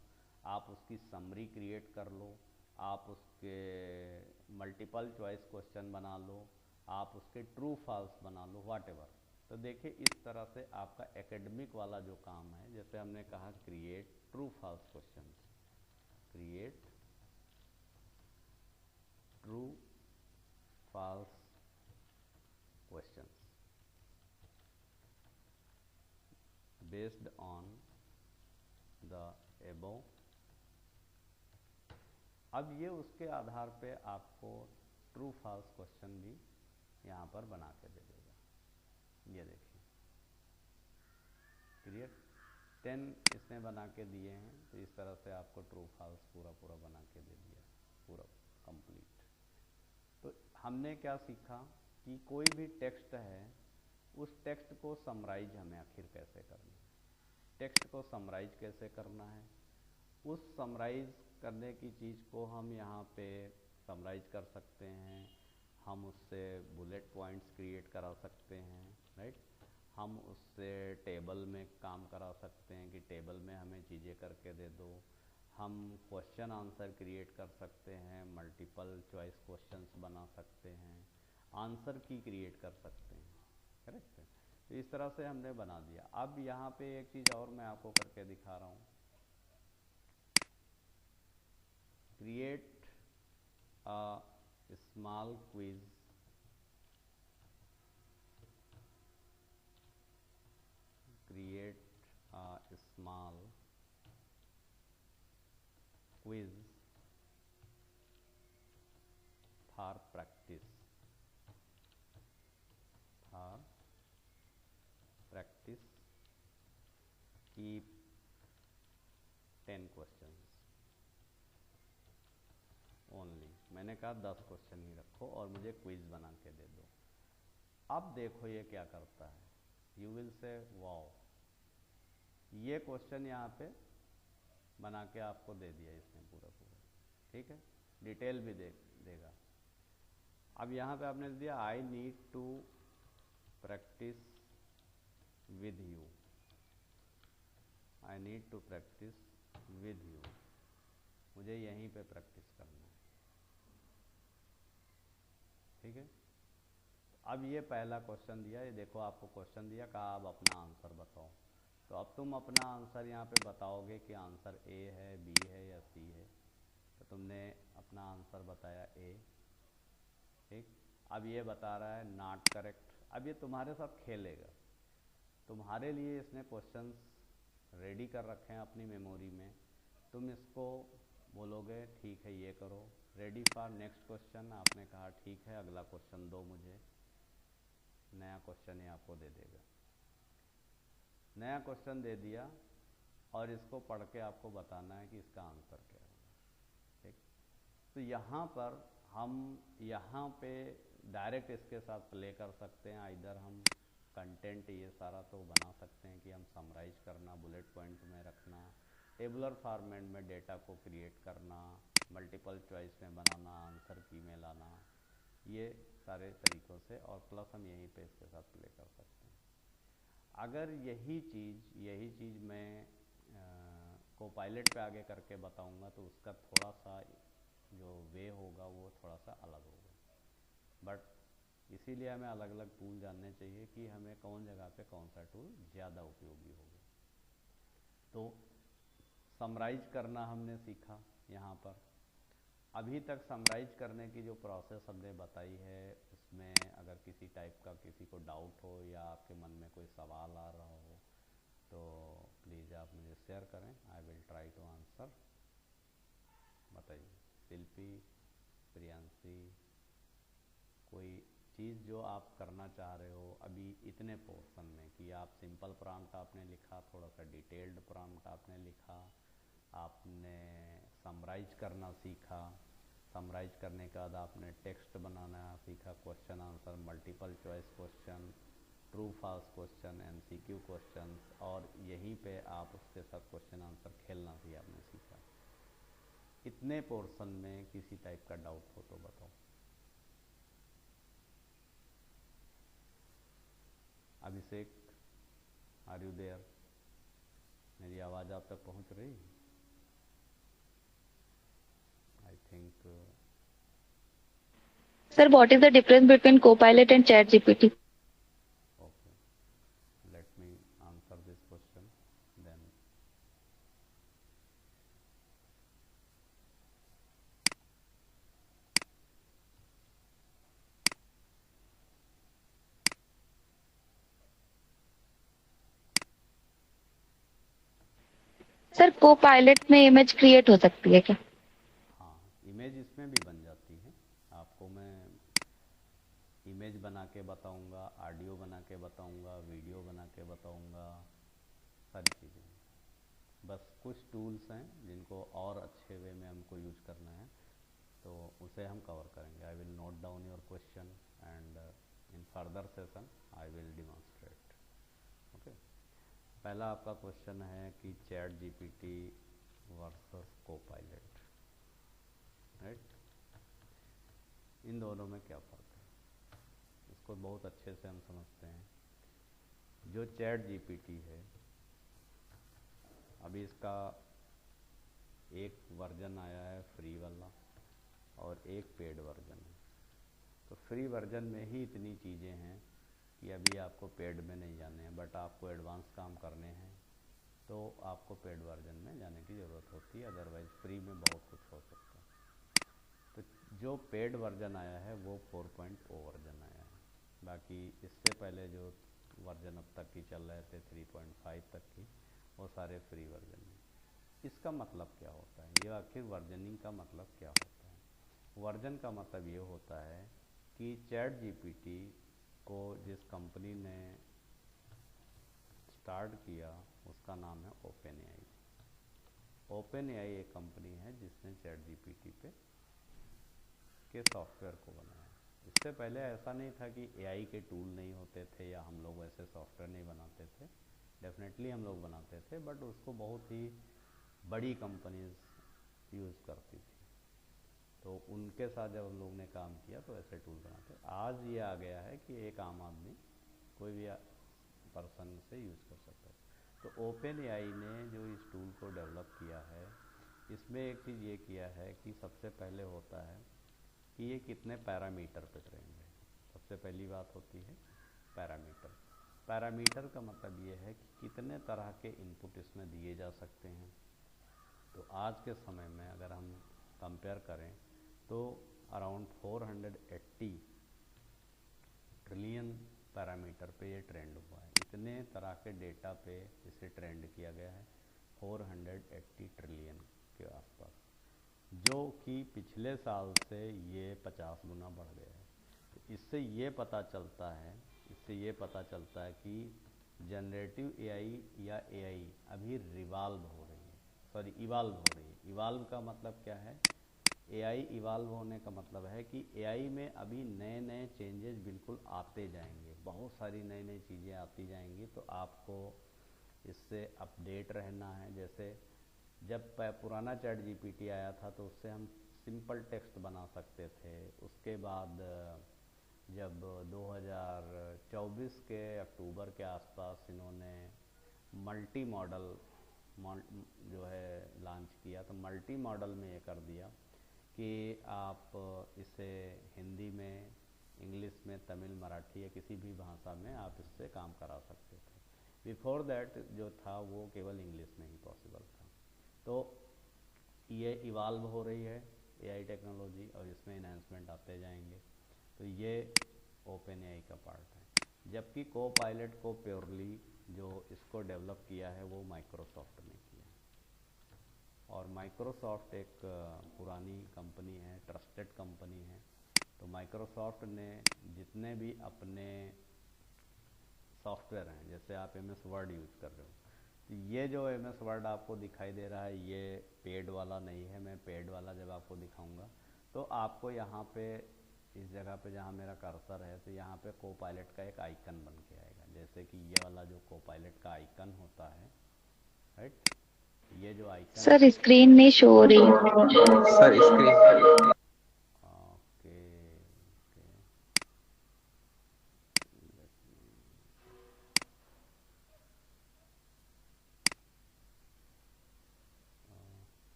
आप उसकी समरी क्रिएट कर लो, आप उसके मल्टीपल चॉइस क्वेश्चन बना लो, आप उसके ट्रू फॉल्स बना लो, व्हाटएवर। तो देखिए इस तरह से आपका एकेडमिक वाला जो काम है, जैसे हमने कहा create true false question, create true false questions based on the above. अब ये उसके आधार पे आपको ट्रू फॉल्स क्वेश्चन भी यहाँ पर बना के दे देगा। ये देखिए क्लियर, 10 इसने बना के दिए हैं, तो इस तरह से आपको ट्रू फॉल्स पूरा बना के दे दिया, पूरा कंप्लीट। तो हमने क्या सीखा कि कोई भी टेक्स्ट है, उस टेक्स्ट को समराइज हमें आखिर कैसे करना है, टेक्स्ट को समराइज कैसे करना है, उस समराइज करने की चीज़ को हम यहाँ पे समराइज कर सकते हैं, हम उससे बुलेट पॉइंट्स क्रिएट करा सकते हैं, राइट। हम उससे टेबल में काम करा सकते हैं कि टेबल में हमें चीज़ें करके दे दो, हम क्वेश्चन आंसर क्रिएट कर सकते हैं, मल्टीपल चॉइस क्वेश्चंस बना सकते हैं, आंसर की क्रिएट कर सकते हैं, करेक्ट है। तो इस तरह से हमने बना दिया। अब यहाँ पे एक चीज़ और मैं आपको करके दिखा रहा हूँ, create a small quiz create a small quiz for practice, keep 10 questions only. मैंने कहा 10 क्वेश्चन ही रखो और मुझे क्विज बना के दे दो। अब देखो ये क्या करता है, यू विल से वाओ, ये क्वेश्चन यहाँ पे बना के आपको दे दिया इसने पूरा, ठीक है, डिटेल भी देगा। अब यहाँ पे आपने दिया I need to practice with you, I need to practice with you, मुझे यहीं पे प्रैक्टिस करना है, ठीक है। अब ये पहला क्वेश्चन दिया, ये देखो आपको क्वेश्चन दिया, कहा अब अपना आंसर बताओ। तो अब तुम अपना आंसर यहाँ पे बताओगे कि आंसर ए है, बी है या सी है। तो तुमने अपना आंसर बताया ए, ठीक। अब ये बता रहा है नॉट करेक्ट। अब ये तुम्हारे साथ खेलेगा, तुम्हारे लिए इसने क्वेश्चंस रेडी कर रखे हैं अपनी मेमोरी में, तुम इसको बोलोगे ठीक है ये करो, रेडी फॉर नेक्स्ट क्वेश्चन, आपने कहा ठीक है अगला क्वेश्चन दो मुझे, नया क्वेश्चन ये आपको दे देगा, नया क्वेश्चन दे दिया और इसको पढ़ के आपको बताना है कि इसका आंसर क्या होगा, ठीक। तो यहाँ पर हम यहाँ पे डायरेक्ट इसके साथ प्ले कर सकते हैं, इधर हम कंटेंट ये सारा तो बना सकते हैं कि हम समराइज करना, बुलेट पॉइंट में रखना, टेबुलर फॉर्मेट में डेटा को क्रिएट करना, मल्टीपल चॉइस में बनाना, आंसर की में लाना, ये सारे तरीक़ों से, और प्लस हम यहीं पे इसके साथ प्ले कर सकते हैं। अगर यही चीज़ मैं को पायलट पे आगे करके बताऊंगा तो उसका थोड़ा सा जो वे होगा वो थोड़ा सा अलग होगा। बट इसीलिए हमें अलग अलग टूल जानने चाहिए कि हमें कौन जगह पे कौन सा टूल ज़्यादा उपयोगी होगा। तो समराइज करना हमने सीखा यहाँ पर। अभी तक समराइज करने की जो प्रोसेस हमने बताई है उसमें अगर किसी टाइप का किसी को डाउट हो या आपके मन में कोई सवाल आ रहा हो तो प्लीज़ आप मुझे शेयर करें, I will try to answer. बताइए शिल्पी, प्रियांशी, कोई चीज़ जो आप करना चाह रहे हो अभी इतने पोर्शन में कि आप सिंपल प्रॉम्प्ट आपने लिखा, थोड़ा सा डिटेल्ड प्रॉम्प्ट आपने लिखा, आपने समराइज करना सीखा, समराइज करने के बाद आपने टेक्स्ट बनाना सीखा, question answer, multiple choice question, true false question, MCQ question, और यहीं पे आप उसके साथ क्वेश्चन आंसर खेलना भी आपने सीखा। इतने पोर्शन में किसी टाइप का डाउट हो तो बताओ। अभिषेक, आर यू देयर? मेरी आवाज़ आप तक पहुंच रही? I think. Sir, what is the difference between Copilot and ChatGPT? Okay, let me answer this question then. Sir Copilot में इमेज क्रिएट हो सकती है क्या? हाँ, इमेज इसमें भी बन जाती है। आपको मैं इमेज बना के बताऊंगा, ऑडियो बना के बताऊंगा, वीडियो बना के बताऊंगा, सारी चीज़ें। बस कुछ टूल्स हैं जिनको और अच्छे वे में हमको यूज करना है तो उसे हम कवर करेंगे। I will note down your question and in further session I will demonstrate. Okay, पहला आपका क्वेश्चन है कि chat GPT versus Copilot, right? इन दोनों में क्या फ़र्क है इसको बहुत अच्छे से हम समझते हैं। जो चैट जीपीटी है अभी इसका एक वर्जन आया है फ्री वाला और एक पेड वर्जन है। तो फ्री वर्जन में ही इतनी चीज़ें हैं कि अभी आपको पेड में नहीं जाने हैं, बट आपको एडवांस काम करने हैं तो आपको पेड वर्जन में जाने की ज़रूरत होती है, अदरवाइज़ फ्री में बहुत कुछ हो सकता है। तो जो पेड वर्जन आया है वो 4.0 वर्जन आया है। बाकी इससे पहले जो वर्जन अब तक की चल रहे थे 3.5 तक की, वो सारे फ्री वर्जन हैं। इसका मतलब क्या होता है, ये आखिर वर्जनिंग का मतलब क्या होता है? वर्जन का मतलब ये होता है कि चैट जीपीटी को जिस कंपनी ने स्टार्ट किया उसका नाम है ओपन एआई। ओपन एआई एक कंपनी है जिसने चैट जीपीटी पे के सॉफ्टवेयर को बनाया। इससे पहले ऐसा नहीं था कि एआई के टूल नहीं होते थे या हम लोग वैसे सॉफ्टवेयर नहीं बनाते थे। डेफिनेटली हम लोग बनाते थे, बट उसको बहुत ही बड़ी कंपनीज यूज़ करती थी। तो उनके साथ जब हम लोग ने काम किया तो ऐसे टूल बनाते। आज ये आ गया है कि एक आम आदमी कोई भी पर्सन से यूज़ कर सकता है। तो ओपन एआई ने जो इस टूल को डेवलप किया है, इसमें एक चीज़ ये किया है कि सबसे पहले होता है कि ये कितने पैरामीटर पे ट्रेंड है। सबसे पहली बात होती है पैरामीटर। पैरामीटर का मतलब ये है कि कितने तरह के इनपुट इसमें दिए जा सकते हैं। तो आज के समय में अगर हम कंपेयर करें तो अराउंड 480 ट्रिलियन पैरामीटर पे ये ट्रेंड हुआ है। इतने तरह के डेटा पे इसे ट्रेंड किया गया है 480 ट्रिलियन के आसपास, जो कि पिछले साल से ये 50 गुना बढ़ गया है। तो इससे ये पता चलता है कि जनरेटिव एआई या एआई अभी इवाल्व हो रही है। इवाल्व का मतलब क्या है? एआई इवाल्व होने का मतलब है कि एआई में अभी नए नए चेंजेस बिल्कुल आते जाएंगे, बहुत सारी नई नई चीज़ें आती जाएंगी। तो आपको इससे अपडेट रहना है। जैसे जब पुराना चैट जीपीटी आया था तो उससे हम सिंपल टेक्स्ट बना सकते थे। उसके बाद जब 2024 के अक्टूबर के आसपास इन्होंने मल्टी मॉडल जो है लॉन्च किया, तो मल्टी मॉडल में ये कर दिया कि आप इसे हिंदी में, इंग्लिश में, तमिल, मराठी या किसी भी भाषा में आप इससे काम करा सकते थे। बिफोर दैट जो था वो केवल इंग्लिश में ही पॉसिबल था। तो ये इवाल्व हो रही है एआई टेक्नोलॉजी और इसमें इन्हांसमेंट आते जाएंगे। तो ये ओपन एआई का पार्ट है। जबकि को पायलट को प्योरली जो इसको डेवलप किया है वो माइक्रोसॉफ्ट ने किया है। और माइक्रोसॉफ्ट एक पुरानी कंपनी है, ट्रस्टेड कंपनी है। तो माइक्रोसॉफ्ट ने जितने भी अपने सॉफ्टवेयर हैं, जैसे आप MS वर्ड यूज कर रहे हो, तो ये जो MS वर्ड आपको दिखाई दे रहा है ये पेड वाला नहीं है। मैं पेड वाला जब आपको दिखाऊंगा तो आपको यहाँ पे इस जगह पे जहाँ मेरा कर्सर है तो यहाँ पे को पायलट का एक आइकन बन के आएगा। जैसे कि ये वाला जो को पायलट का आइकन होता है, राइट, ये जो आइकन सर स्क्रीन नहीं शो हो रही। Sir screen okay okay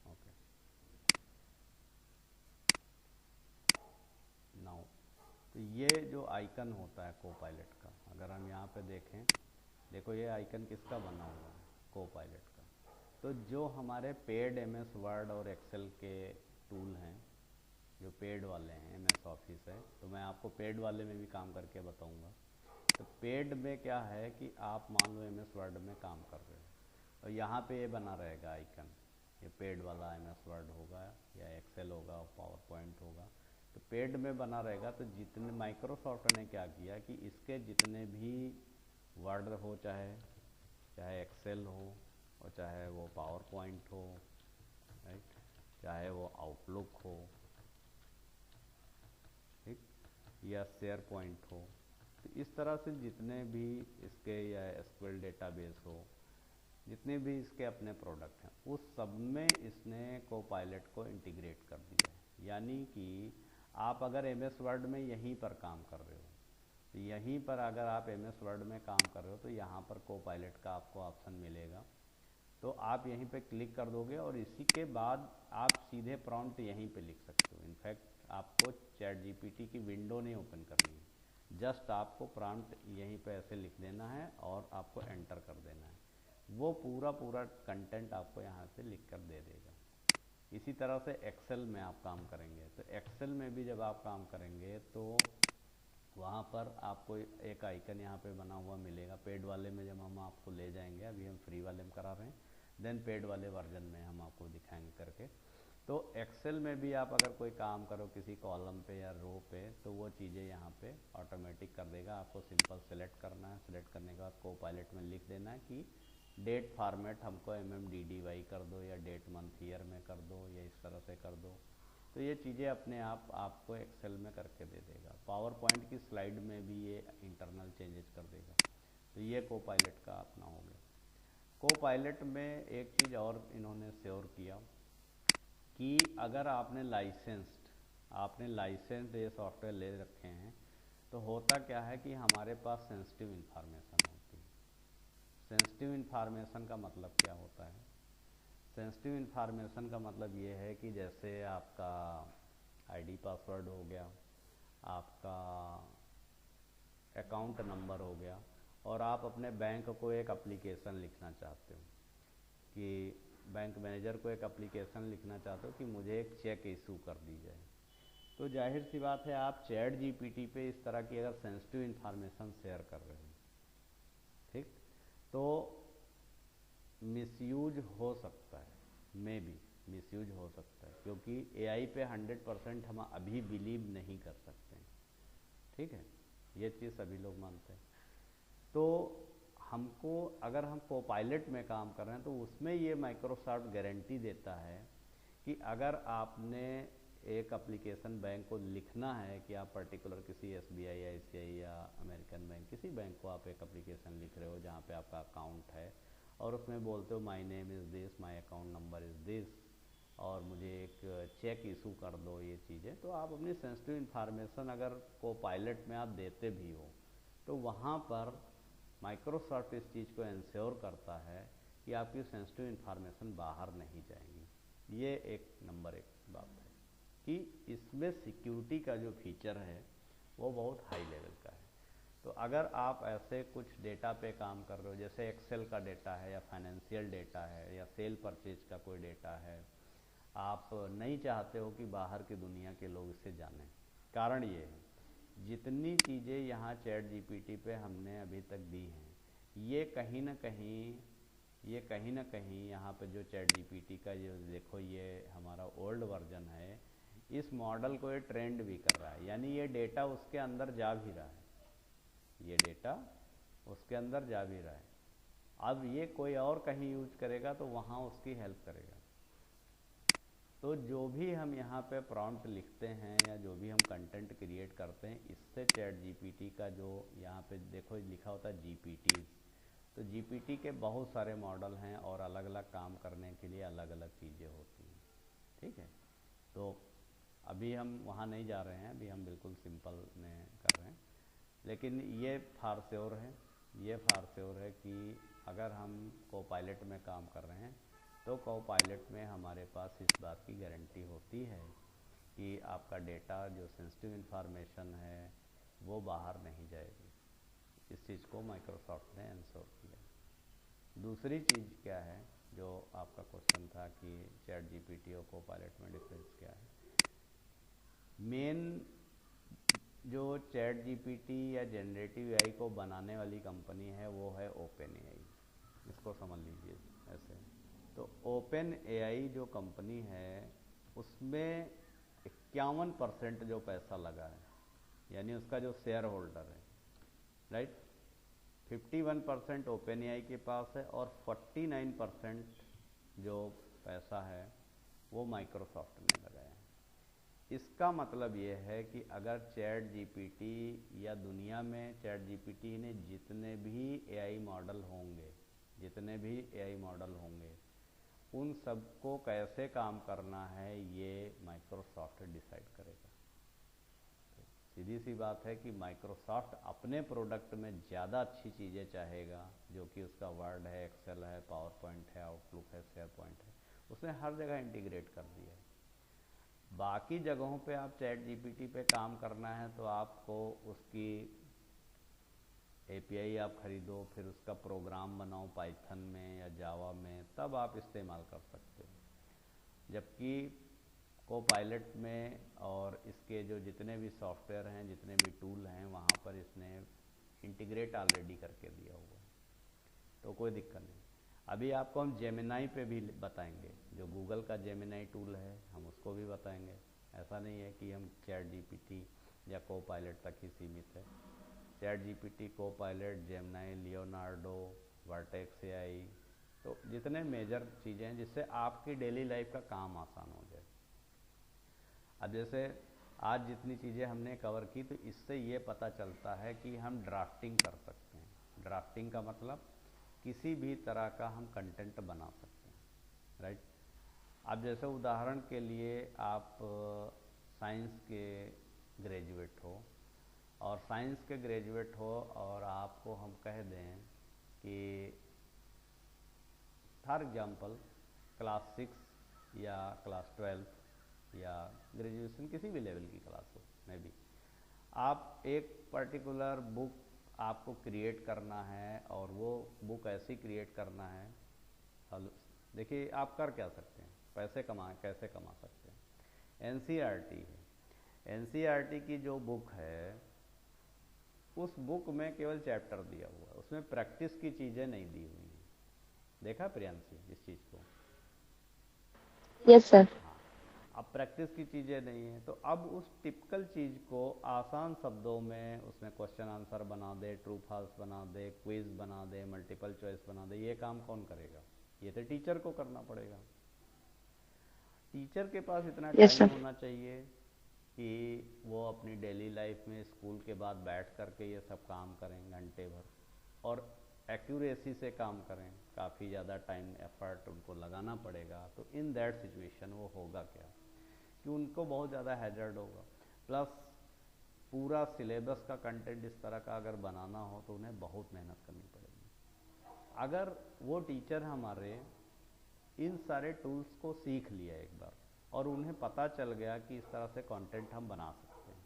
okay now, तो ये जो आइकन होता है को पायलट का, अगर हम यहाँ पे देखें, देखो ये आइकन किसका बना हुआ है, को पायलट का। तो जो हमारे पेड MS वर्ड और एक्सेल के टूल हैं, जो पेड वाले हैं, MS ऑफिस है, तो मैं आपको पेड वाले में भी काम करके बताऊंगा। तो पेड में क्या है कि आप मान लो MS वर्ड में काम कर रहे हो और यहाँ पे ये बना रहेगा आइकन, ये पेड वाला MS वर्ड होगा या एक्सेल होगा, पावर पॉइंट होगा, तो पेड में बना रहेगा। तो जितने माइक्रोसॉफ्ट ने क्या किया कि इसके जितने भी वर्ड हो, चाहे एक्सेल हो और चाहे वो पावर पॉइंट हो, राइट, चाहे वो आउटलुक हो, ठीक, या शेयर पॉइंट हो, तो इस तरह से जितने भी इसके या SQL डेटाबेस हो, जितने भी इसके अपने प्रोडक्ट हैं, उस सब में इसने को पायलट को इंटीग्रेट कर दिया है। यानी कि आप अगर MS वर्ड में यहीं पर काम कर रहे हो, तो यहीं पर अगर आप MS वर्ड में काम कर रहे हो तो यहाँ पर को पायलट का आपको ऑप्शन मिलेगा। तो आप यहीं पे क्लिक कर दोगे और इसी के बाद आप सीधे प्रॉम्प्ट यहीं पे लिख सकते हो। इनफैक्ट आपको चैट GPT की विंडो नहीं ओपन करनी है, जस्ट आपको प्रॉम्प्ट यहीं पे ऐसे लिख देना है और आपको एंटर कर देना है। वो पूरा कंटेंट आपको यहाँ से लिख कर दे देगा। इसी तरह से एक्सेल में आप काम करेंगे, तो एक्सेल में भी जब आप काम करेंगे तो वहाँ पर आपको एक आइकन यहाँ पे बना हुआ मिलेगा। पेड वाले में जब हम आपको ले जाएंगे, अभी हम फ्री वाले में करा रहे हैं, देन पेड वाले वर्जन में हम आपको दिखाएंगे करके। तो एक्सेल में भी आप अगर कोई काम करो किसी कॉलम पे या रो पे, तो वो चीज़ें यहाँ पे ऑटोमेटिक कर देगा। आपको सिंपल सेलेक्ट करना है, सेलेक्ट करने के बाद को पायलट में लिख देना है कि डेट फॉर्मेट हमको MMDDY कर दो या डेट मंथ ईयर में कर दो या इस तरह से कर दो। तो ये चीज़ें अपने आप आपको एक्सेल में करके दे देगा। पावर पॉइंट की स्लाइड में भी ये इंटरनल चेंजेस कर देगा। तो ये को पायलट का अपना हो गया। को पायलट में एक चीज़ और इन्होंने श्योर किया कि अगर आपने लाइसेंस्ड ये सॉफ्टवेयर ले रखे हैं, तो होता क्या है कि हमारे पास सेंसिटिव इन्फॉर्मेशन होती है। सेंसिटिव इन्फॉर्मेशन का मतलब क्या होता है? सेंसिटिव इन्फॉर्मेशन का मतलब ये है कि जैसे आपका ID पासवर्ड हो गया, आपका अकाउंट नंबर हो गया, और आप अपने बैंक को एक एप्लीकेशन लिखना चाहते हो, कि बैंक मैनेजर को एक एप्लीकेशन लिखना चाहते हो कि मुझे एक चेक इशू कर दी जाए। तो जाहिर सी बात है आप चैट GPT पे इस तरह की अगर सेंसिटिव इन्फॉर्मेशन शेयर कर रहे हो, ठीक, तो मिसयूज हो सकता है, मे बी मिसयूज हो सकता है, क्योंकि AI पे 100% हम अभी बिलीव नहीं कर सकते हैं, ठीक है, ये चीज़ सभी लोग मानते हैं। तो हमको अगर हम को पायलट में काम कर रहे हैं तो उसमें ये माइक्रोसॉफ्ट गारंटी देता है कि अगर आपने एक एप्लीकेशन बैंक को लिखना है कि आप पर्टिकुलर किसी SBI या ICI या अमेरिकन बैंक, किसी बैंक को आप एक एप्लीकेशन लिख रहे हो जहाँ पे आपका अकाउंट है और उसमें बोलते हो my name is this, my account number is this, और मुझे एक चेक इशू कर दो, ये चीज़ें, तो आप अपनी सेंसिटिव इन्फॉर्मेशन अगर को पायलट में आप देते भी हो तो वहाँ पर माइक्रोसॉफ्ट इस चीज़ को इंश्योर करता है कि आपकी सेंसिटिव इन्फॉर्मेशन बाहर नहीं जाएंगी। ये एक नंबर 1 बात है। कि इसमें सिक्योरिटी का जो फीचर है वो बहुत हाई लेवल का है। तो अगर आप ऐसे कुछ डेटा पे काम कर रहे हो, जैसे एक्सेल का डेटा है या फाइनेंशियल डेटा है या सेल परचेज का कोई डेटा है, आप नहीं चाहते हो कि बाहर की दुनिया के लोग इसे जानें। कारण ये है, जितनी चीज़ें यहाँ चैट जीपीटी पे हमने अभी तक दी हैं, ये कहीं ना कहीं यहाँ पे जो चैट जीपीटी का जो देखो ये हमारा ओल्ड वर्जन है, इस मॉडल को ये ट्रेंड भी कर रहा है, यानी ये डेटा उसके अंदर जा भी रहा है, ये डेटा उसके अंदर जा भी रहा है। अब ये कोई और कहीं यूज करेगा तो वहाँ उसकी हेल्प करेगा। तो जो भी हम यहाँ पे प्रॉम्प्ट लिखते हैं या जो भी हम कंटेंट क्रिएट करते हैं, इससे चैट जीपीटी का जो यहाँ पे देखो लिखा होता है जीपीटी, तो जीपीटी के बहुत सारे मॉडल हैं और अलग अलग काम करने के लिए अलग अलग चीज़ें होती हैं। ठीक है, तो अभी हम वहाँ नहीं जा रहे हैं, अभी हम बिल्कुल सिंपल में कर रहे हैं। लेकिन ये फार श्योर है कि अगर हम कोपायलट में काम कर रहे हैं तो कोपायलट में हमारे पास इस बात की गारंटी होती है कि आपका डेटा जो सेंसिटिव इन्फॉर्मेशन है वो बाहर नहीं जाएगी। इस चीज़ को माइक्रोसॉफ्ट ने इंश्योर किया। दूसरी चीज़ क्या है जो आपका क्वेश्चन था कि चैट जीपीटी और कोपायलट में डिफरेंस क्या है। मेन जो चैट जीपीटी या जनरेटिव एआई को बनाने वाली कंपनी है वो है ओपन एआई, इसको समझ लीजिए ऐसे। तो ओपन एआई जो कंपनी है उसमें 51% जो पैसा लगा है, यानी उसका जो शेयर होल्डर है, राइट, 51% ओपन एआई के पास है और 49% जो पैसा है वो माइक्रोसॉफ्ट ने लगाया है। इसका मतलब ये है कि अगर चैट जीपीटी या दुनिया में चैट जीपीटी ने जितने भी एआई मॉडल होंगे उन सबको कैसे काम करना है ये माइक्रोसॉफ्ट डिसाइड करेगा। तो सीधी सी बात है कि माइक्रोसॉफ्ट अपने प्रोडक्ट में ज़्यादा अच्छी चीज़ें चाहेगा, जो कि उसका वर्ड है, एक्सेल है, पावर पॉइंट है, आउटलुक है, शेयर पॉइंट है, उसने हर जगह इंटीग्रेट कर दिया है। बाकी जगहों पे आप चैट जीपीटी पे काम करना है तो आपको उसकी एपीआई आप खरीदो, फिर उसका प्रोग्राम बनाओ पाइथन में या जावा में, तब आप इस्तेमाल कर सकते हो। जबकि कोपायलट में और इसके जो जितने भी सॉफ्टवेयर हैं, जितने भी टूल हैं, वहाँ पर इसने इंटीग्रेट ऑलरेडी करके दिया हुआ है, तो कोई दिक्कत नहीं। अभी आपको हम जेमिनाई पे भी बताएंगे, जो गूगल का जेमिनाई टूल है हम उसको भी बताएंगे। ऐसा नहीं है कि हम चैट जीपीटी या कोपायलट तक ही सीमित है। Chat GPT, Copilot, Gemini, Leonardo, vertex AI, तो जितने मेजर चीज़ें हैं जिससे आपकी डेली लाइफ का काम आसान हो जाए। अब जैसे आज जितनी चीज़ें हमने कवर की, तो इससे ये पता चलता है कि हम ड्राफ्टिंग कर सकते हैं। ड्राफ्टिंग का मतलब किसी भी तरह का हम कंटेंट बना सकते हैं, राइट। अब जैसे उदाहरण के लिए आप साइंस के ग्रेजुएट हो और आपको हम कह दें कि फॉर एग्जांपल क्लास 6 या क्लास 12 या ग्रेजुएशन किसी भी लेवल की क्लास हो में भी, आप एक पर्टिकुलर बुक आपको क्रिएट करना है और वो बुक ऐसी क्रिएट करना है। देखिए आप कर क्या सकते हैं, कैसे कमा सकते हैं। एनसीईआरटी है, एनसीईआरटी की जो बुक है उस बुक में केवल चैप्टर दिया हुआ है, उसमें प्रैक्टिस की चीज़ें नहीं दी हुई हैं। देखा प्रियांशी इस चीज़ को? Yes sir. हाँ, अब प्रैक्टिस की चीज़ें नहीं है, तो अब उस टिपिकल चीज़ को आसान शब्दों में उसमें क्वेश्चन आंसर बना दे, ट्रू फॉल्स बना दे, क्विज बना दे, मल्टीपल चॉइस बना दे, ये काम कौन करेगा? ये तो टीचर को करना पड़ेगा। टीचर के पास इतना टाइम होना चाहिए कि वो अपनी डेली लाइफ में स्कूल के बाद बैठ करके ये सब काम करें घंटे भर और एक्यूरेसी से काम करें। काफ़ी ज़्यादा टाइम एफर्ट उनको लगाना पड़ेगा। तो इन दैट सिचुएशन वो होगा क्या कि उनको बहुत ज़्यादा हैजर्ड होगा, प्लस पूरा सिलेबस का कंटेंट इस तरह का अगर बनाना हो तो उन्हें बहुत मेहनत करनी पड़ेगी। अगर वो टीचर हमारे इन सारे टूल्स को सीख लिया एक बार और उन्हें पता चल गया कि इस तरह से कंटेंट हम बना सकते हैं।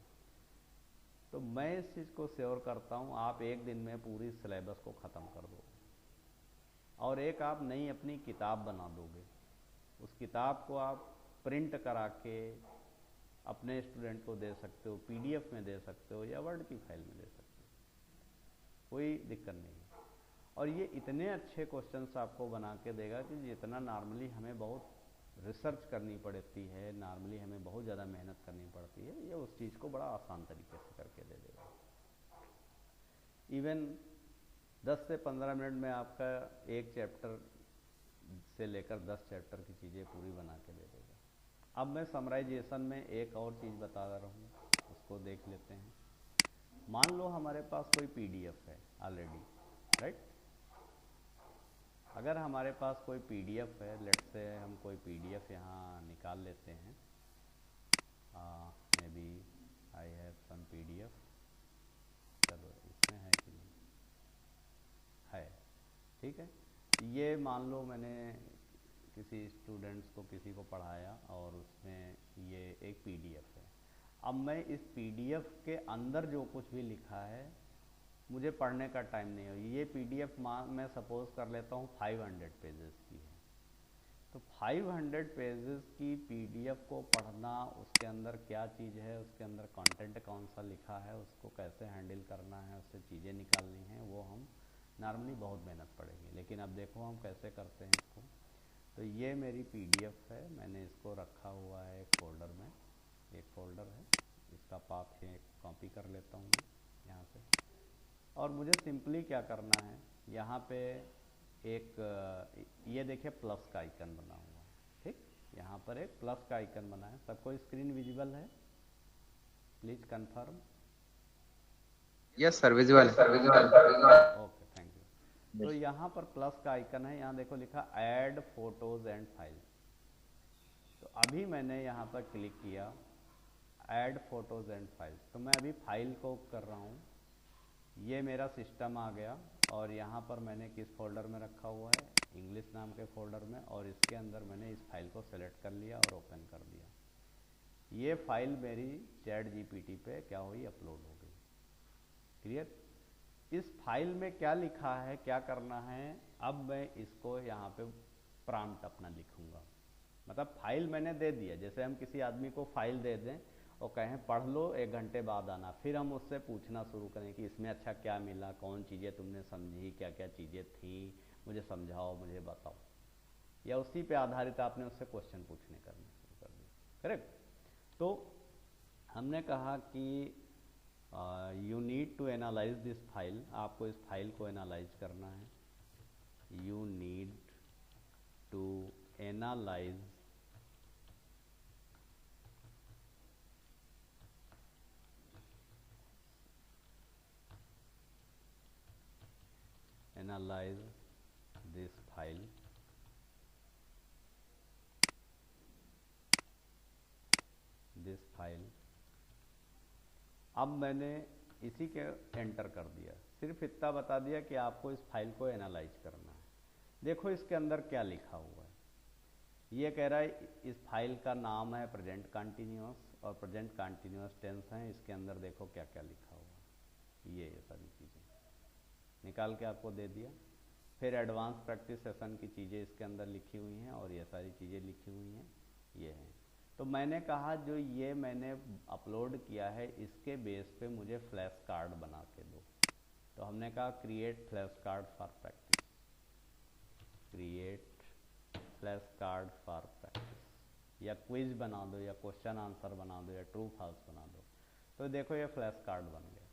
तो मैं इस चीज़ को श्योर करता हूँ आप एक दिन में पूरी सिलेबस को ख़त्म कर दोगे और एक आप नई अपनी किताब बना दोगे। उस किताब को आप प्रिंट करा के अपने स्टूडेंट को दे सकते हो, पीडीएफ में दे सकते हो या वर्ड की फाइल में दे सकते हो, कोई दिक्कत नहीं है। और ये इतने अच्छे क्वेश्चंस आपको बना के देगा कि जितना नॉर्मली हमें बहुत रिसर्च करनी पड़ती है, नॉर्मली हमें बहुत ज़्यादा मेहनत करनी पड़ती है, ये उस चीज़ को बड़ा आसान तरीके से करके दे देगा। इवन 10 से 15 मिनट में आपका एक चैप्टर से लेकर 10 चैप्टर की चीज़ें पूरी बना के दे देगा। अब मैं समराइजेशन में एक और चीज़ बता रहा हूँ, उसको देख लेते हैं। मान लो हमारे पास कोई पीडीएफ है ऑलरेडी, राइट। अगर हमारे पास कोई पीडीएफ है, लेट्स से हम कोई पीडीएफ यहाँ निकाल लेते हैं, maybe I have some PDF, चलो इसमें है कि नहीं है, ठीक है। ये मान लो मैंने किसी स्टूडेंट्स को किसी को पढ़ाया और उसमें ये एक पीडीएफ है। अब मैं इस पीडीएफ के अंदर जो कुछ भी लिखा है मुझे पढ़ने का टाइम नहीं है। ये पीडीएफ मैं सपोज कर लेता हूँ 500 पेजेस की है, तो 500 पेजेस की पीडीएफ को पढ़ना, उसके अंदर क्या चीज़ है, उसके अंदर कंटेंट कौन सा लिखा है, उसको कैसे हैंडल करना है, उससे चीज़ें निकालनी हैं, वो हम नॉर्मली बहुत मेहनत पड़ेगी। लेकिन अब देखो हम कैसे करते हैं इसको। तो ये मेरी पीडीएफ है, मैंने इसको रखा हुआ है एक फोल्डर में, एक फोल्डर है, इसका पाथ है, कॉपी कर लेता हूँ मैं यहाँ से। और मुझे सिंपली क्या करना है, यहाँ पे एक ये देखिए प्लस का आइकन बना हुआ है, ठीक। यहाँ पर एक प्लस का आइकन बना है, सबको स्क्रीन विजिबल है? Please confirm. Yes sir, visual. Okay, thank you. तो यहाँ पर प्लस का आइकन है, यहाँ देखो लिखा ऐड फोटोज एंड फाइल्स। तो अभी मैंने यहाँ पर क्लिक किया ऐड फोटोज एंड फाइल्स, तो मैं अभी फाइल को कर रहा हूँ। ये मेरा सिस्टम आ गया और यहाँ पर मैंने किस फोल्डर में रखा हुआ है, इंग्लिश नाम के फोल्डर में, और इसके अंदर मैंने इस फाइल को सेलेक्ट कर लिया और ओपन कर दिया। ये फाइल मेरी चैट जीपीटी पे क्या हुई, अपलोड हो गई। क्लियर। इस फाइल में क्या लिखा है, क्या करना है, अब मैं इसको यहाँ पे प्रॉम्प्ट अपना लिखूंगा। मतलब फाइल मैंने दे दिया, जैसे हम किसी आदमी को फाइल दे दें और कहें पढ़ लो 1 घंटे बाद आना, फिर हम उससे पूछना शुरू करें कि इसमें अच्छा क्या मिला, कौन चीज़ें तुमने समझी, क्या क्या चीज़ें थी, मुझे समझाओ, मुझे बताओ, या उसी पे आधारित आपने उससे क्वेश्चन पूछने करने शुरू कर दिए। करेक्ट। तो हमने कहा कि you need to analyse this file, आपको इस फाइल को एनालाइज करना है। You need to analyse this file अब मैंने इसी के एंटर कर दिया, सिर्फ इतना बता दिया कि आपको इस फाइल को एनालाइज करना है। देखो इसके अंदर क्या लिखा हुआ है, ये कह रहा है इस फाइल का नाम है प्रेजेंट कंटिन्यूअस और प्रेजेंट कंटिन्यूअस टेंस है। इसके अंदर देखो क्या क्या लिखा हुआ है, ये सारी चीज़ें निकाल के आपको दे दिया। फिर एडवांस प्रैक्टिस सेशन की चीज़ें इसके अंदर लिखी हुई हैं और ये सारी चीज़ें लिखी हुई हैं, ये हैं। तो मैंने कहा जो ये मैंने अपलोड किया है इसके बेस पे मुझे फ्लैश कार्ड बना के दो। तो हमने कहा create flash card for practice, create flash card for practice, या क्विज बना दो, या क्वेश्चन आंसर बना दो, या ट्रू फॉल्स बना दो। तो देखो ये फ्लैश कार्ड बन गया।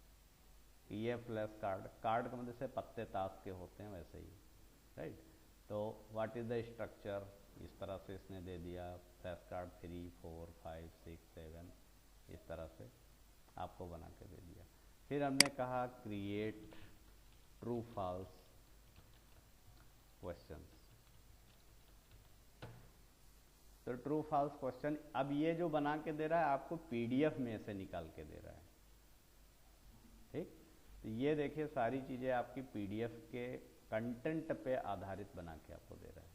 ये फ्लैश कार्ड, कार्ड का मतलब से पत्ते ताश के होते हैं वैसे ही, राइट। तो व्हाट इज द स्ट्रक्चर, इस तरह से इसने दे दिया फ्लैश कार्ड 3, 4, 5, 6, 7, इस तरह से आपको बना के दे दिया। फिर हमने कहा क्रिएट ट्रू फॉल्स क्वेश्चंस। तो ट्रू फॉल्स क्वेश्चन, अब ये जो बना के दे रहा है आपको पीडीएफ में से निकाल के दे रहा है, ठीक। तो ये देखिए सारी चीज़ें आपकी पीडीएफ के कंटेंट पे आधारित बना के आपको दे रहा है।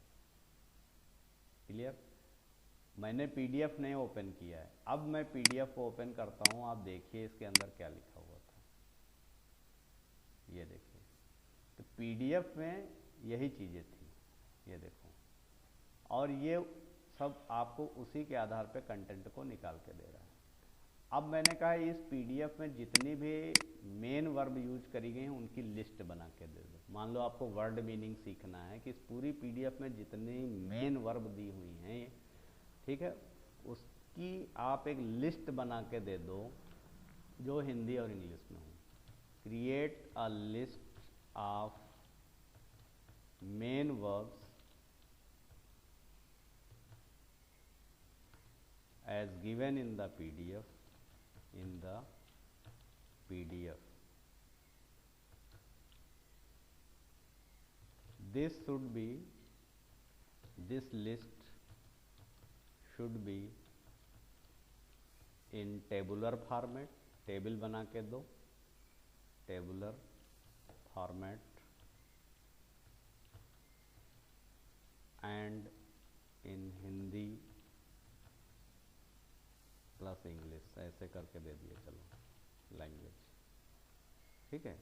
क्लियर। मैंने पीडीएफ नहीं ओपन किया है। अब मैं पीडीएफ को ओपन करता हूँ, आप देखिए इसके अंदर क्या लिखा हुआ था, ये देखिए। तो पीडीएफ में यही चीज़ें थी, ये देखो, और ये सब आपको उसी के आधार पे कंटेंट को निकाल के दे रहा है। अब मैंने कहा इस पीडीएफ में जितनी भी मेन वर्ब यूज करी गई हैं उनकी लिस्ट बना के दे दो। मान लो आपको वर्ड मीनिंग सीखना है कि इस पूरी पीडीएफ में जितनी मेन वर्ब दी हुई हैं, ठीक है, उसकी आप एक लिस्ट बना के दे दो जो हिंदी और इंग्लिश में हो। Create a list of main verbs as given in the PDF. This list should be in tabular format, table बना के दो, tabular format, and in Hindi plus English, ऐसे करके दे दिए। चलो लैंग्वेज, ठीक है,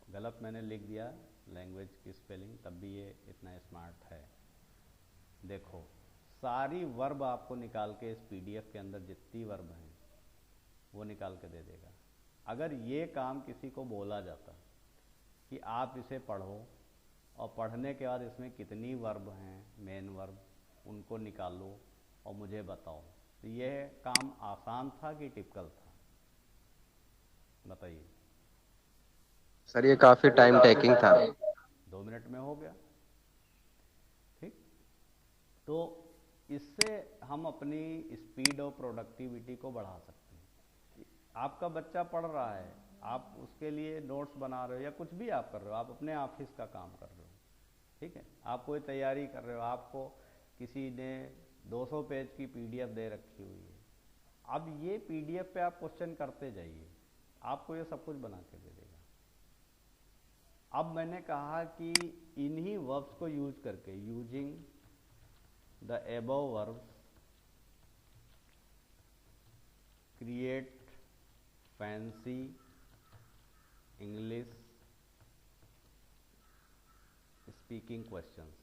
गलत मैंने लिख दिया लैंग्वेज की स्पेलिंग, तब भी ये इतना स्मार्ट है। देखो सारी वर्ब आपको निकाल के इस पीडीएफ के अंदर जितनी वर्ब हैं वो निकाल के दे देगा। अगर ये काम किसी को बोला जाता कि आप इसे पढ़ो और पढ़ने के बाद इसमें कितनी वर्ब हैं, मेन वर्ब, उनको निकालो और मुझे बताओ, तो यह काम आसान था कि टिपिकल था, बताइए। सर ये काफी टाइम टेकिंग था। 2 मिनट में हो गया, ठीक। तो इससे हम अपनी स्पीड और प्रोडक्टिविटी को बढ़ा सकते हैं। आपका बच्चा पढ़ रहा है, आप उसके लिए नोट्स बना रहे हो या कुछ भी आप कर रहे हो, आप अपने ऑफिस का काम कर रहे हो, ठीक है, आप कोई तैयारी कर रहे हो, आपको किसी ने 200 पेज की पीडीएफ दे रखी हुई है। अब ये पीडीएफ पे आप क्वेश्चन करते जाइए, आपको ये सब कुछ बना के दे देगा। अब मैंने कहा कि इन्हीं वर्ब्स को यूज करके, using the above verbs, create fancy English speaking questions.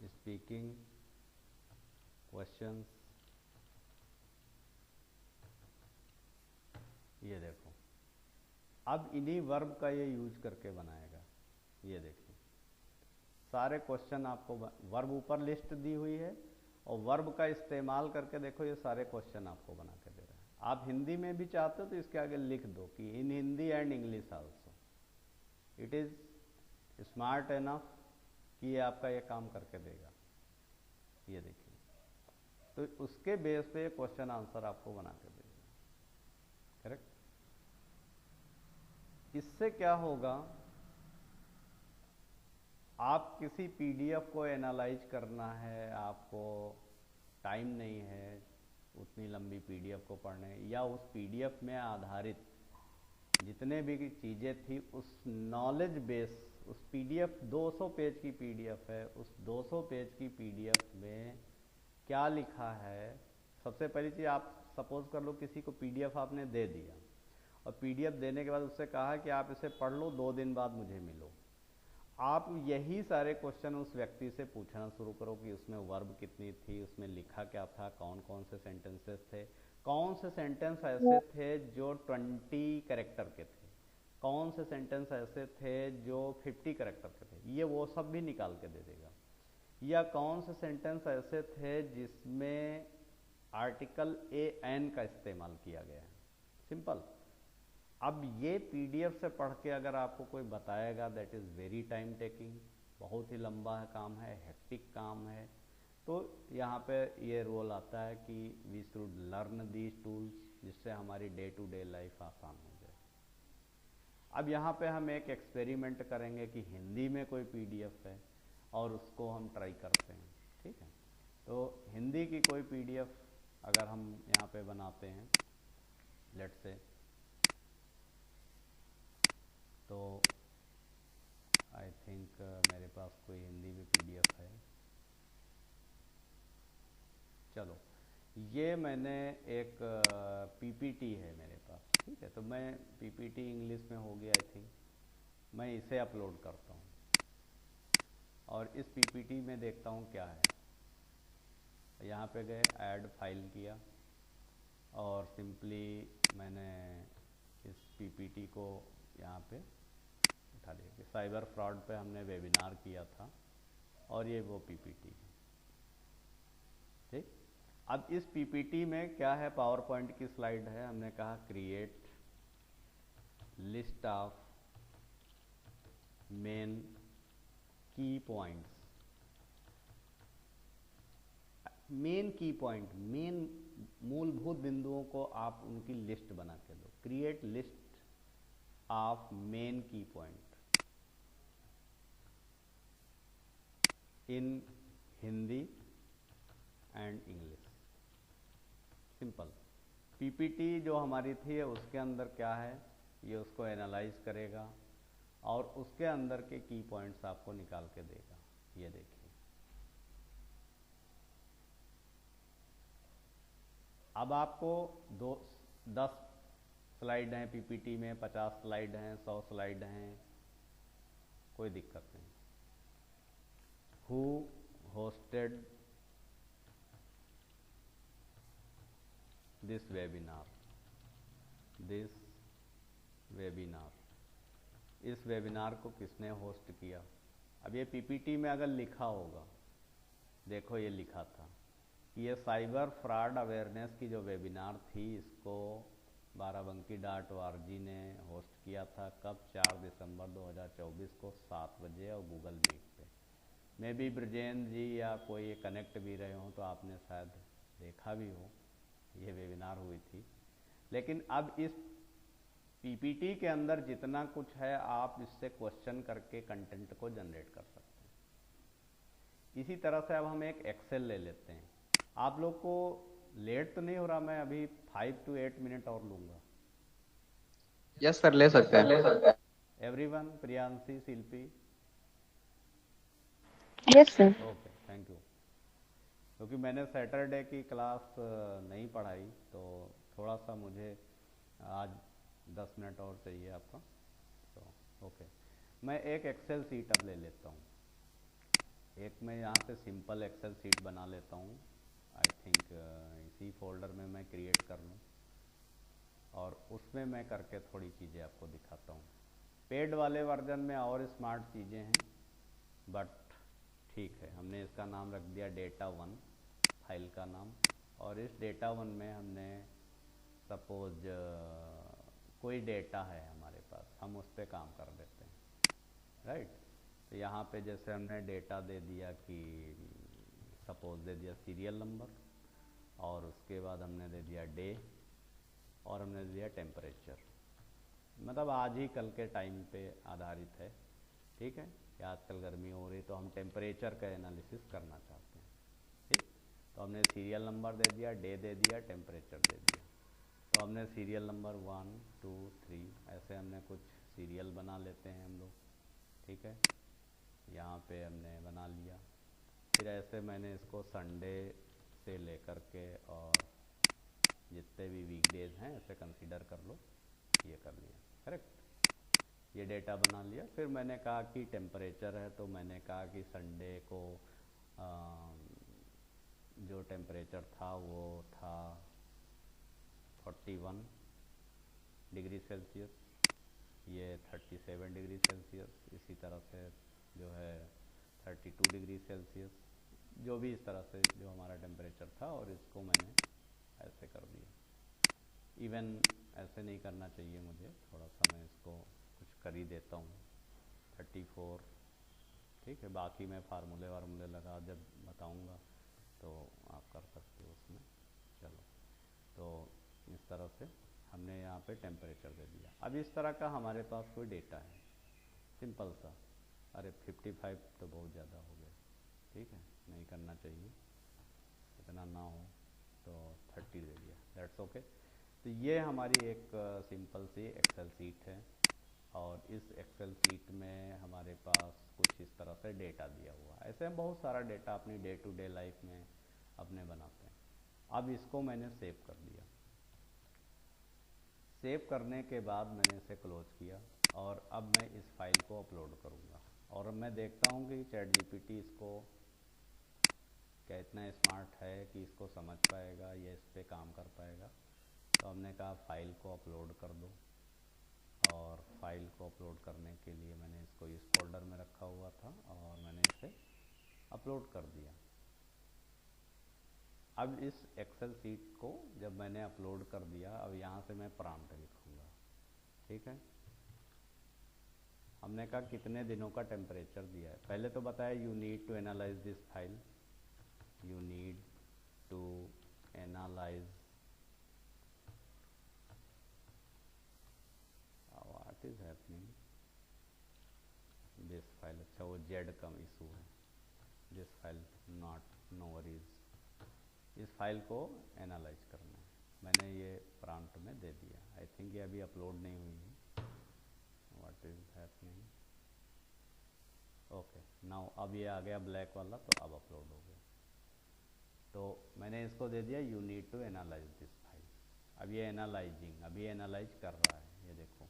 Speaking questions, ये देखो, अब इन्हीं वर्ब का ये यूज करके बनाएगा। ये देखिए सारे क्वेश्चन आपको, वर्ब ऊपर लिस्ट दी हुई है और वर्ब का इस्तेमाल करके देखो ये सारे क्वेश्चन आपको बना के दे रहा है। आप हिंदी में भी चाहते हो तो इसके आगे लिख दो कि in Hindi and English also. It is smart enough कि ये आपका ये काम करके देगा। ये देखिए, तो उसके बेस पे क्वेश्चन आंसर आपको बना के देगा, करेक्ट। इससे क्या होगा, आप किसी पीडीएफ को एनालाइज करना है, आपको टाइम नहीं है उतनी लंबी पीडीएफ को पढ़ने, या उस पीडीएफ में आधारित जितने भी चीज़ें थी उस नॉलेज बेस, उस पीडीएफ 200 पेज की पीडीएफ है, उस 200 पेज की पीडीएफ में क्या लिखा है। सबसे पहली चीज़, आप सपोज कर लो किसी को पीडीएफ आपने दे दिया और पीडीएफ देने के बाद उससे कहा कि आप इसे पढ़ लो, 2 दिन बाद मुझे मिलो। आप यही सारे क्वेश्चन उस व्यक्ति से पूछना शुरू करो कि उसमें वर्ब कितनी थी, उसमें लिखा क्या था, कौन कौन से सेंटेंसेस थे, कौन से सेंटेंस ऐसे थे जो 20 कैरेक्टर के थे, कौन से सेंटेंस ऐसे थे जो 50 कैरेक्टर के थे, ये वो सब भी निकाल के दे देगा। या कौन से सेंटेंस ऐसे थे जिसमें आर्टिकल एन का इस्तेमाल किया गया है, सिंपल। अब ये पीडीएफ से पढ़ के अगर आपको कोई बताएगा, that is very time taking, बहुत ही लंबा काम है, हेक्टिक काम है। तो यहाँ पे ये रोल आता है कि we should learn these tools, जिससे हमारी डे टू डे लाइफ आसान हो जाए। अब यहाँ पे हम एक एक्सपेरिमेंट करेंगे कि हिंदी में कोई पीडीएफ है और उसको हम ट्राई करते हैं, ठीक है। तो हिंदी की कोई पीडीएफ अगर हम यहाँ पे बनाते हैं, लेट्स से, तो आई थिंक मेरे पास कोई हिंदी में PDF है। चलो, ये मैंने एक PPT है मेरे पास, ठीक है। तो मैं PPT इंग्लिश में हो गया आई थिंक, मैं इसे अपलोड करता हूँ और इस PPT में देखता हूँ क्या है। यहाँ पे गए, ऐड फाइल किया और सिंपली मैंने इस PPT को यहाँ पे उठा लिया कि साइबर फ्रॉड पे हमने वेबिनार किया था और ये वो PPT है, ठीक। अब इस PPT में क्या है, पावर पॉइंट की स्लाइड है। हमने कहा क्रिएट लिस्ट ऑफ मेन की पॉइंट्स। मेन की पॉइंट, मेन मूलभूत बिंदुओं को आप उनकी लिस्ट बना के लो। क्रिएट लिस्ट ऑफ मेन की point in Hindi and English. Simple. PPT जो हमारी थी उसके अंदर क्या है, ये उसको एनालाइज करेगा और उसके अंदर के की पॉइंट्स आपको निकाल के देगा। ये देखिए, अब आपको 10 स्लाइड हैं PPT में, 50 स्लाइड हैं, 100 स्लाइड हैं, कोई दिक्कत नहीं। हु होस्टेड दिस वेबिनार, इस वेबिनार को किसने होस्ट किया। अब ये PPT में अगर लिखा होगा, देखो ये लिखा था कि ये साइबर फ्रॉड अवेयरनेस की जो वेबिनार थी, इसको barabanki.org ने होस्ट किया था। कब? 4 दिसंबर 2024 को 7 बजे और गूगल मीट पे। मे बी ब्रजेंद्र जी या कोई कनेक्ट भी रहे हों तो आपने शायद देखा भी हो, ये वेबिनार हुई थी। लेकिन अब इस PPT के अंदर जितना कुछ है, आप इससे क्वेश्चन करके कंटेंट को जनरेट कर सकते हैं। इसी तरह से अब हम एक एक्सेल ले लेते हैं। आप लोग को लेट तो नहीं हो रहा? मैं अभी 5 to 8 मिनट और लूँगा। यस सर, ले सकते हैं। Everyone, Priyanshi, Shilpi? Yes sir. Okay, thank you. क्योंकि मैंने सैटरडे की क्लास नहीं पढ़ाई, तो थोड़ा सा मुझे आज 10 मिनट और चाहिए आपका। तो ओके, मैं एक एक्सेल सीट अब ले लेता हूँ। एक मैं यहाँ पे सिंपल एक्सेल सीट बना लेता हूँ। आई थिंक इसी फोल्डर में मैं क्रिएट कर लूँ और उसमें मैं करके थोड़ी चीज़ें आपको दिखाता हूँ। पेड वाले वर्जन में और स्मार्ट चीज़ें हैं, बट ठीक है, हमने इसका नाम रख दिया data1 फाइल का नाम। और इस data1 में हमने सपोज कोई डेटा है हमारे पास, हम उस पर काम कर देते हैं, राइट। तो यहाँ पे जैसे हमने डेटा दे दिया कि सपोज दे दिया सीरियल नंबर, और उसके बाद हमने दे दिया डे, और हमने दे दिया टेम्परेचर। मतलब आज ही कल के टाइम पे आधारित है, ठीक है, कि आजकल गर्मी हो रही तो हम टेम्परेचर का एनालिसिस करना चाहते हैं, ठीक। तो हमने सीरियल नंबर दे दिया, डे दे दिया, टेम्परेचर दे दिया। तो हमने सीरियल नंबर 1 2 3 ऐसे हमने कुछ सीरियल बना लेते हैं हम लोग, ठीक है। यहाँ पे हमने बना लिया। फिर ऐसे मैंने इसको संडे से लेकर के और जितने भी वीकडेज हैं ऐसे कंसीडर कर लो, ये कर लिया, करेक्ट। ये डेटा बना लिया। फिर मैंने कहा कि टेम्परेचर है, तो मैंने कहा कि संडे को जो टेम्परेचर था वो था 41 डिग्री सेल्सियस, ये 37 डिग्री सेल्सियस, इसी तरह से जो है 32 डिग्री सेल्सियस, जो भी इस तरह से जो हमारा टेम्परेचर था, और इसको मैंने ऐसे कर दिया। इवन ऐसे नहीं करना चाहिए मुझे, थोड़ा सा मैं इसको कुछ कर ही देता हूँ, 34, ठीक है। बाकी मैं फार्मूले लगा जब बताऊँगा तो आप कर सकते हो उसमें। चलो, तो इस तरह से हमने यहाँ पे टेम्परेचर दे दिया। अब इस तरह का हमारे पास कोई डेटा है, सिंपल सा। अरे 55 तो बहुत ज़्यादा हो गया, ठीक है, नहीं करना चाहिए, इतना ना हो, तो 30 दे दिया, दैट्स ओके। तो ये हमारी एक सिंपल सी एक्सेल सीट है। और इस एक्सेल शीट में हमारे पास कुछ इस तरह से डेटा दिया हुआ है। ऐसे हम बहुत सारा डेटा अपनी डे टू डे लाइफ में अपने बनाते हैं। अब इसको मैंने सेव कर दिया। सेव करने के बाद मैंने इसे क्लोज किया और अब मैं इस फाइल को अपलोड करूँगा और मैं देखता हूँ कि चैट जीपीटी इसको क्या इतना स्मार्ट है कि इसको समझ पाएगा या इस पर काम कर पाएगा। तो हमने कहा फाइल को अपलोड कर दो और फाइल को अपलोड करने के लिए मैंने इसको इस फोल्डर में रखा हुआ था और मैंने इसे अपलोड कर दिया। अब इस एक्सेल शीट को जब मैंने अपलोड कर दिया, अब यहाँ से मैं प्रॉम्प्ट लिखूँगा। ठीक है, हमने कहा कितने दिनों का टेम्परेचर दिया है। पहले तो बताया you need to analyse this file, you need to analyze what is happening this file। अच्छा वो जेड का इशू है। This file not know worries, इस फाइल को एनालाइज करना है। मैंने ये प्रॉम्प्ट में दे दिया। आई थिंक ये अभी अपलोड नहीं हुई है। What is happening, okay now अब ये आ गया ब्लैक वाला, तो अब अपलोड हो गया। तो मैंने इसको दे दिया you need to analyse this file. अब ये एनालाइजिंग, अभी एनालाइज कर रहा है, ये देखो।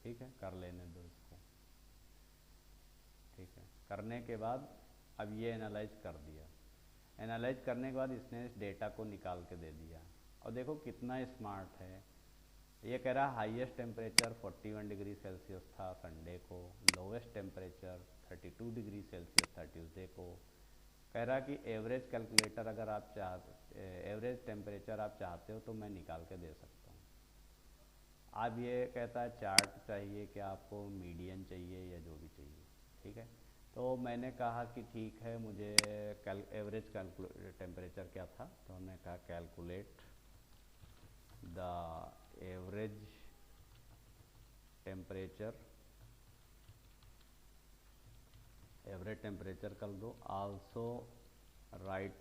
ठीक है, कर लेने दो इसको। ठीक है, करने के बाद अब ये एनालाइज कर दिया। एनालाइज करने के बाद इसने इस डेटा को निकाल के दे दिया और देखो कितना स्मार्ट है। ये कह रहा हाईएस्ट टेम्परेचर 41 डिग्री सेल्सियस था संडे को, लोवेस्ट टेम्परेचर 32 डिग्री सेल्सियस था ट्यूसडे को। कह रहा कि एवरेज कैलकुलेटर अगर आप एवरेज टेम्परेचर आप चाहते हो तो मैं निकाल के दे सकता हूँ। अब ये कहता है चार्ट चाहिए कि आपको मीडियन चाहिए या जो भी चाहिए। ठीक है, तो मैंने कहा कि ठीक है, मुझे एवरेज टेम्परेचर क्या था, तो हमने कहा calculate the average temperature, average temperature कर दो। आल्सो राइट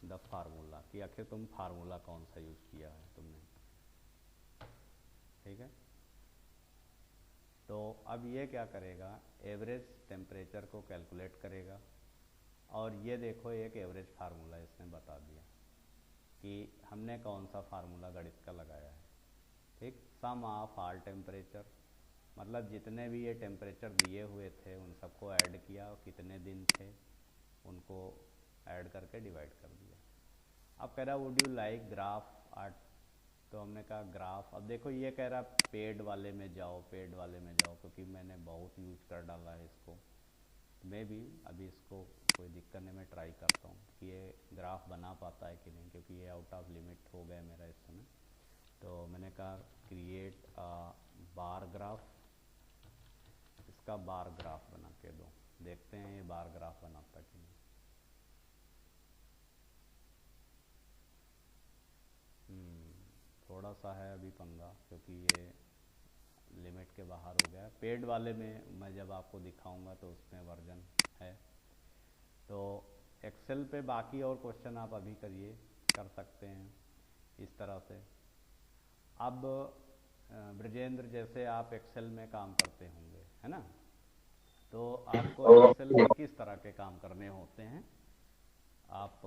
द फार्मूला, कि आखिर तुम फार्मूला कौन सा यूज़ किया है तुमने। ठीक है, तो अब ये क्या करेगा, एवरेज टेम्परेचर को कैलकुलेट करेगा और ये देखो एक एवरेज फार्मूला इसने बता दिया कि हमने कौन सा फार्मूला गणित का लगाया है। ठीक, सम ऑफ ऑल टेम्परेचर, मतलब जितने भी ये टेम्परेचर दिए हुए थे उन सबको ऐड किया और कितने दिन थे उनको ऐड करके डिवाइड कर दिया। अब कह रहा would you like graph art, तो हमने कहा ग्राफ। अब देखो ये कह रहा पेड वाले में जाओ, पेड वाले में जाओ, क्योंकि मैंने बहुत यूज कर डाला है इसको। मैं भी अभी इसको कोई दिक्कत नहीं, मैं ट्राई करता हूँ कि ये ग्राफ बना पाता है कि नहीं, क्योंकि ये आउट ऑफ लिमिट हो गया मेरा इस समय। तो मैंने कहा क्रिएट बार ग्राफ, इसका बार ग्राफ बना के दो, देखते हैं ये बार ग्राफ बनाता कि नहीं। थोड़ा सा है अभी पंगा, क्योंकि ये लिमिट के बाहर हो गया। पेड वाले में मैं जब आपको दिखाऊंगा तो उसमें वर्जन है। तो एक्सेल पे बाकी और क्वेश्चन आप अभी करिए, कर सकते हैं इस तरह से। अब ब्रजेंद्र, जैसे आप एक्सेल में काम करते होंगे, है ना, तो आपको एक्सेल में किस तरह के काम करने होते हैं, आप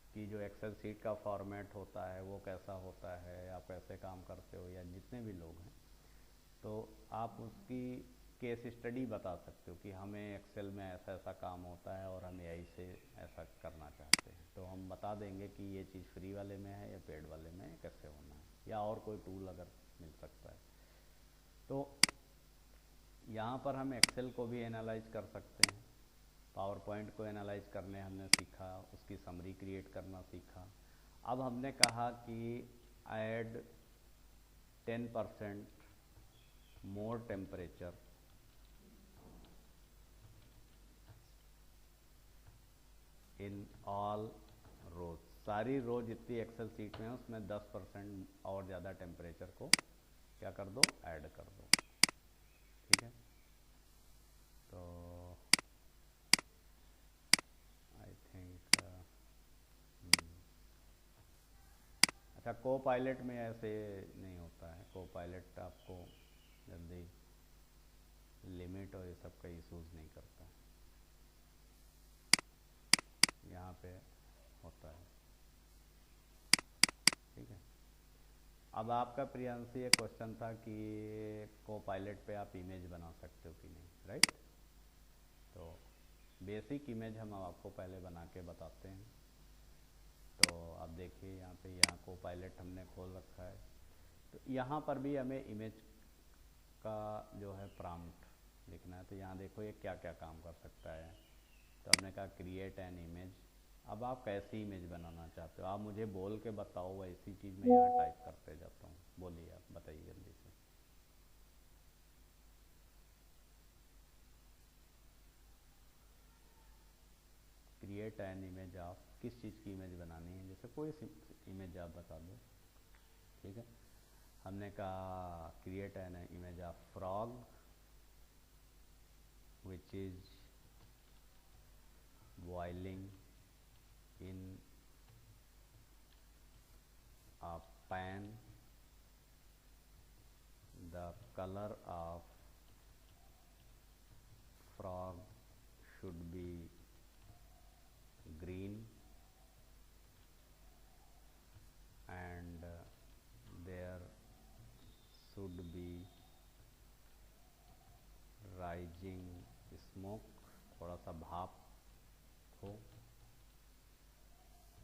की जो एक्सेल सीट का फॉर्मेट होता है वो कैसा होता है, आप कैसे काम करते हो, या जितने भी लोग हैं, तो आप उसकी केस स्टडी बता सकते हो कि हमें एक्सेल में ऐसा ऐसा काम होता है और हम एआई से ऐसा करना चाहते हैं। तो हम बता देंगे कि ये चीज़ फ्री वाले में है या पेड वाले में कैसे होना है, या और कोई टूल अगर मिल सकता है। तो यहाँ पर हम एक्सेल को भी एनालाइज कर सकते हैं, पावर पॉइंट को एनालाइज करने हमने सीखा, उसकी समरी क्रिएट करना सीखा। अब हमने कहा कि add 10% more temperature in all rows, सारी रो जितनी एक्सेल सीट में है उसमें 10% और ज़्यादा टेम्परेचर को क्या कर दो, ऐड कर दो। ठीक है, तो आई थिंक अच्छा, को पायलट में ऐसे नहीं होता है। को पायलट आपको जल्दी लिमिट और ये सब का इशूज़ नहीं करता, यहाँ पे होता है। ठीक है। अब आपका प्रियांशी ये क्वेश्चन था कि को पायलट पे आप इमेज बना सकते हो कि नहीं, राइट। तो बेसिक इमेज हम आपको पहले बना के बताते हैं। तो आप देखिए यहाँ पे, यहाँ को पायलट हमने खोल रखा है। तो यहाँ पर भी हमें इमेज का जो है प्रॉम्प्ट लिखना है। तो यहाँ देखो ये क्या क्या काम कर सकता है। तो हमने कहा क्रिएट एन इमेज। अब आप कैसी इमेज बनाना चाहते हो, आप मुझे बोल के बताओ, वैसी चीज़ मैं यहाँ टाइप करते जाता हूँ। बोलिए, आप बताइए जल्दी से। क्रिएट एन इमेज ऑफ, किस चीज़ की इमेज बनानी है, जैसे कोई इमेज आप बता दो। ठीक है। हमने कहा create an image of frog which is boiling in a pan. The color of frog should be green and there should be rising smoke, थोड़ा सा भाप हो,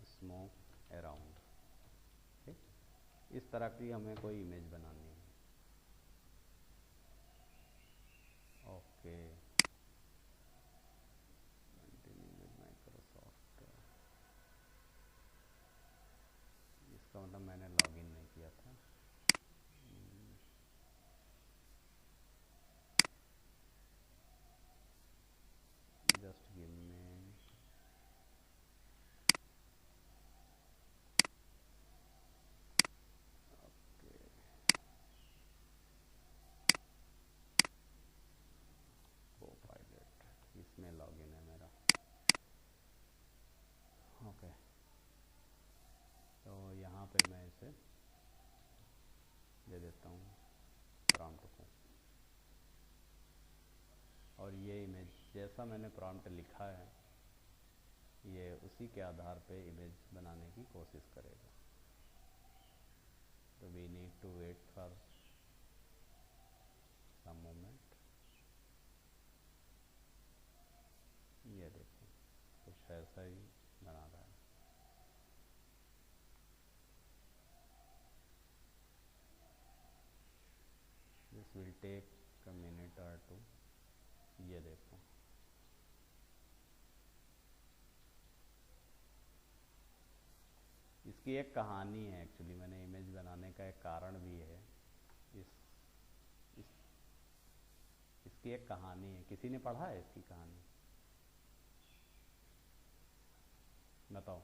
स्मोक अराउंड। ठीक, इस तरह की हमें कोई इमेज बनानी है। Okay, continue with Microsoft. इसका मतलब मैंने लॉगिन नहीं किया था। जस्ट गिव मी, इसमें लॉगिन है मेरा। ओके, तो यहाँ पे मैं इसे दे देता हूँ प्रॉम्प्ट को, और ये इमेज जैसा मैंने प्रॉम्प्ट लिखा है ये उसी के आधार पे इमेज बनाने की कोशिश करेगा। तो we need to wait for some moment. ये देखो कुछ ऐसा ही बना रहा है। This will take a minute or two. ये देखो, इसकी एक कहानी है। एक्चुअली मैंने इमेज बनाने का एक कारण भी है। इसकी एक कहानी है। किसी ने पढ़ा है इसकी कहानी? बताओ।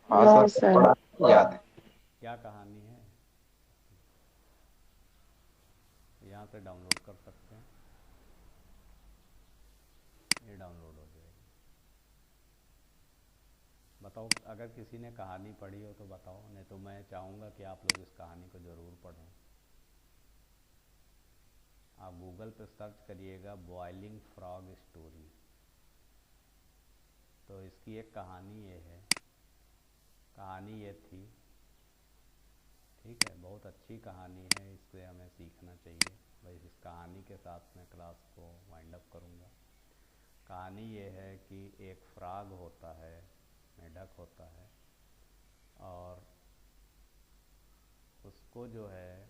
हाँ सर, याद है। क्या कहानी है? यहाँ से डाउनलोड कर सकते हैं, ये डाउनलोड हो जाएगी। बताओ, अगर किसी ने कहानी पढ़ी हो तो बताओ, नहीं तो मैं चाहूँगा कि आप लोग इस कहानी को ज़रूर पढ़ें। आप गूगल पे सर्च करिएगा बॉइलिंग फ्रॉग स्टोरी। तो इसकी एक कहानी ये है, कहानी ये थी। ठीक है, बहुत अच्छी कहानी है, इससे हमें सीखना चाहिए। भाई इस कहानी के साथ मैं क्लास को वाइंड अप करूँगा। कहानी ये है कि एक फ्रॉग होता है, मेढक होता है, और उसको जो है,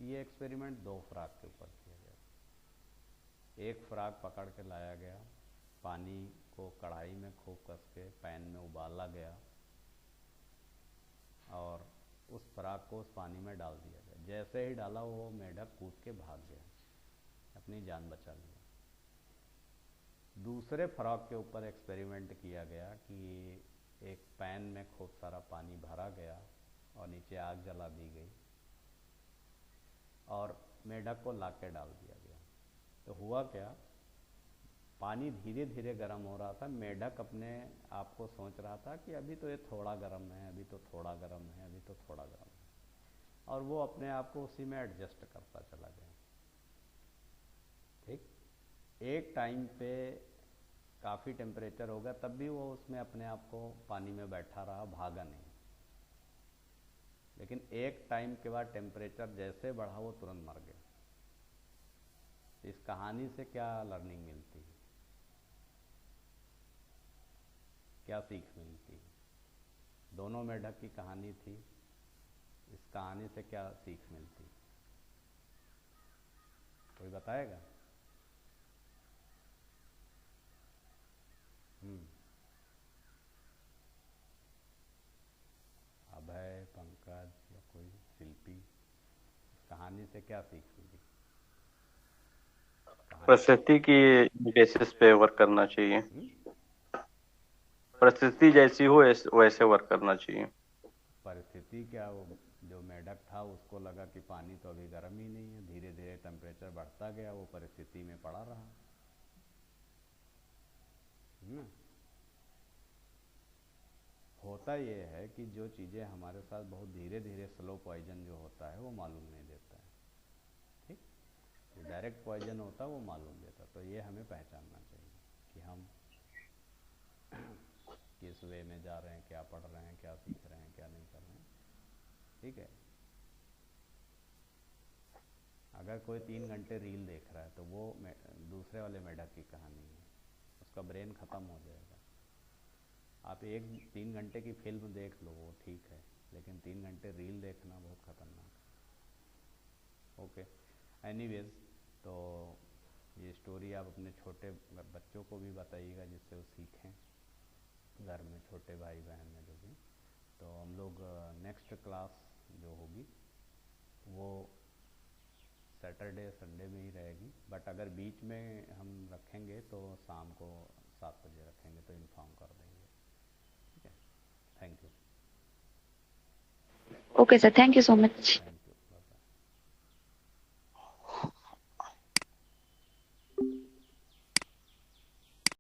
ये एक्सपेरिमेंट 2 फ्रॉग के ऊपर किया गया। एक फ्रॉग पकड़ के लाया गया, पानी को कढ़ाई में खूब कस के पैन में उबाला गया, और उस फ्रॉग को उस पानी में डाल दिया गया। जैसे ही डाला वो मेढक कूद के भाग गया, अपनी जान बचा लिया। दूसरे फ्रॉग के ऊपर एक्सपेरिमेंट किया गया कि एक पैन में खूब सारा पानी भरा गया और नीचे आग जला दी गई और मेढक को ला के डाल दिया गया। तो हुआ क्या, पानी धीरे धीरे गर्म हो रहा था। मेढक अपने आप को सोच रहा था कि अभी तो ये थोड़ा गर्म है, अभी तो थोड़ा गर्म है, अभी तो थोड़ा गर्म है, और वो अपने आप को उसी में एडजस्ट करता चला गया। एक टाइम पे काफ़ी टेम्परेचर होगा तब भी वो उसमें अपने आप को पानी में बैठा रहा, भागा नहीं। लेकिन एक टाइम के बाद टेम्परेचर जैसे बढ़ा वो तुरंत मर गया। इस कहानी से क्या लर्निंग मिलती है, क्या सीख मिलती है? दोनों मेढक की कहानी थी, इस कहानी से क्या सीख मिलती है? कोई बताएगा? अभय, पंकज या कोई शिल्पी, इस कहानी से क्या सीख मिली? परिस्थिति की बेसिस पे वर्क करना चाहिए। परिस्थिति जैसी हो वैसे वर्क करना चाहिए। परिस्थिति क्या, वो जो मेढक था उसको लगा कि पानी तो अभी गर्म ही नहीं है, धीरे धीरे टेम्परेचर बढ़ता गया, वो परिस्थिति में पड़ा रहा। ना होता ये है कि जो चीज़ें हमारे साथ बहुत धीरे धीरे स्लो पॉइजन जो होता है वो मालूम नहीं देता है, ठीक। जो डायरेक्ट पॉइजन होता है वो मालूम देता। तो ये हमें पहचानना चाहिए कि हम किस वे में जा रहे हैं, क्या पढ़ रहे हैं, क्या सीख रहे हैं, क्या नहीं कर रहे हैं, ठीक है। अगर कोई 3 घंटे रील देख रहा है तो वो दूसरे वाले मेढक की कहानी है, उसका ब्रेन ख़त्म हो जाएगा। आप 3 घंटे की फिल्म देख लो वो ठीक है, लेकिन 3 घंटे रील देखना बहुत ख़तरनाक है। ओके, एनीवेज, तो ये स्टोरी आप अपने छोटे बच्चों को भी बताइएगा जिससे वो सीखें, घर में छोटे भाई बहन है जो भी। तो हम लोग नेक्स्ट क्लास जो होगी वो सैटरडे संडे में ही रहेगी, बट अगर बीच में हम रखेंगे तो शाम को 7 बजे रखेंगे, तो इन्फॉर्म कर देंगे, ठीक है। Thank you. Okay, sir. Thank you so much. Thank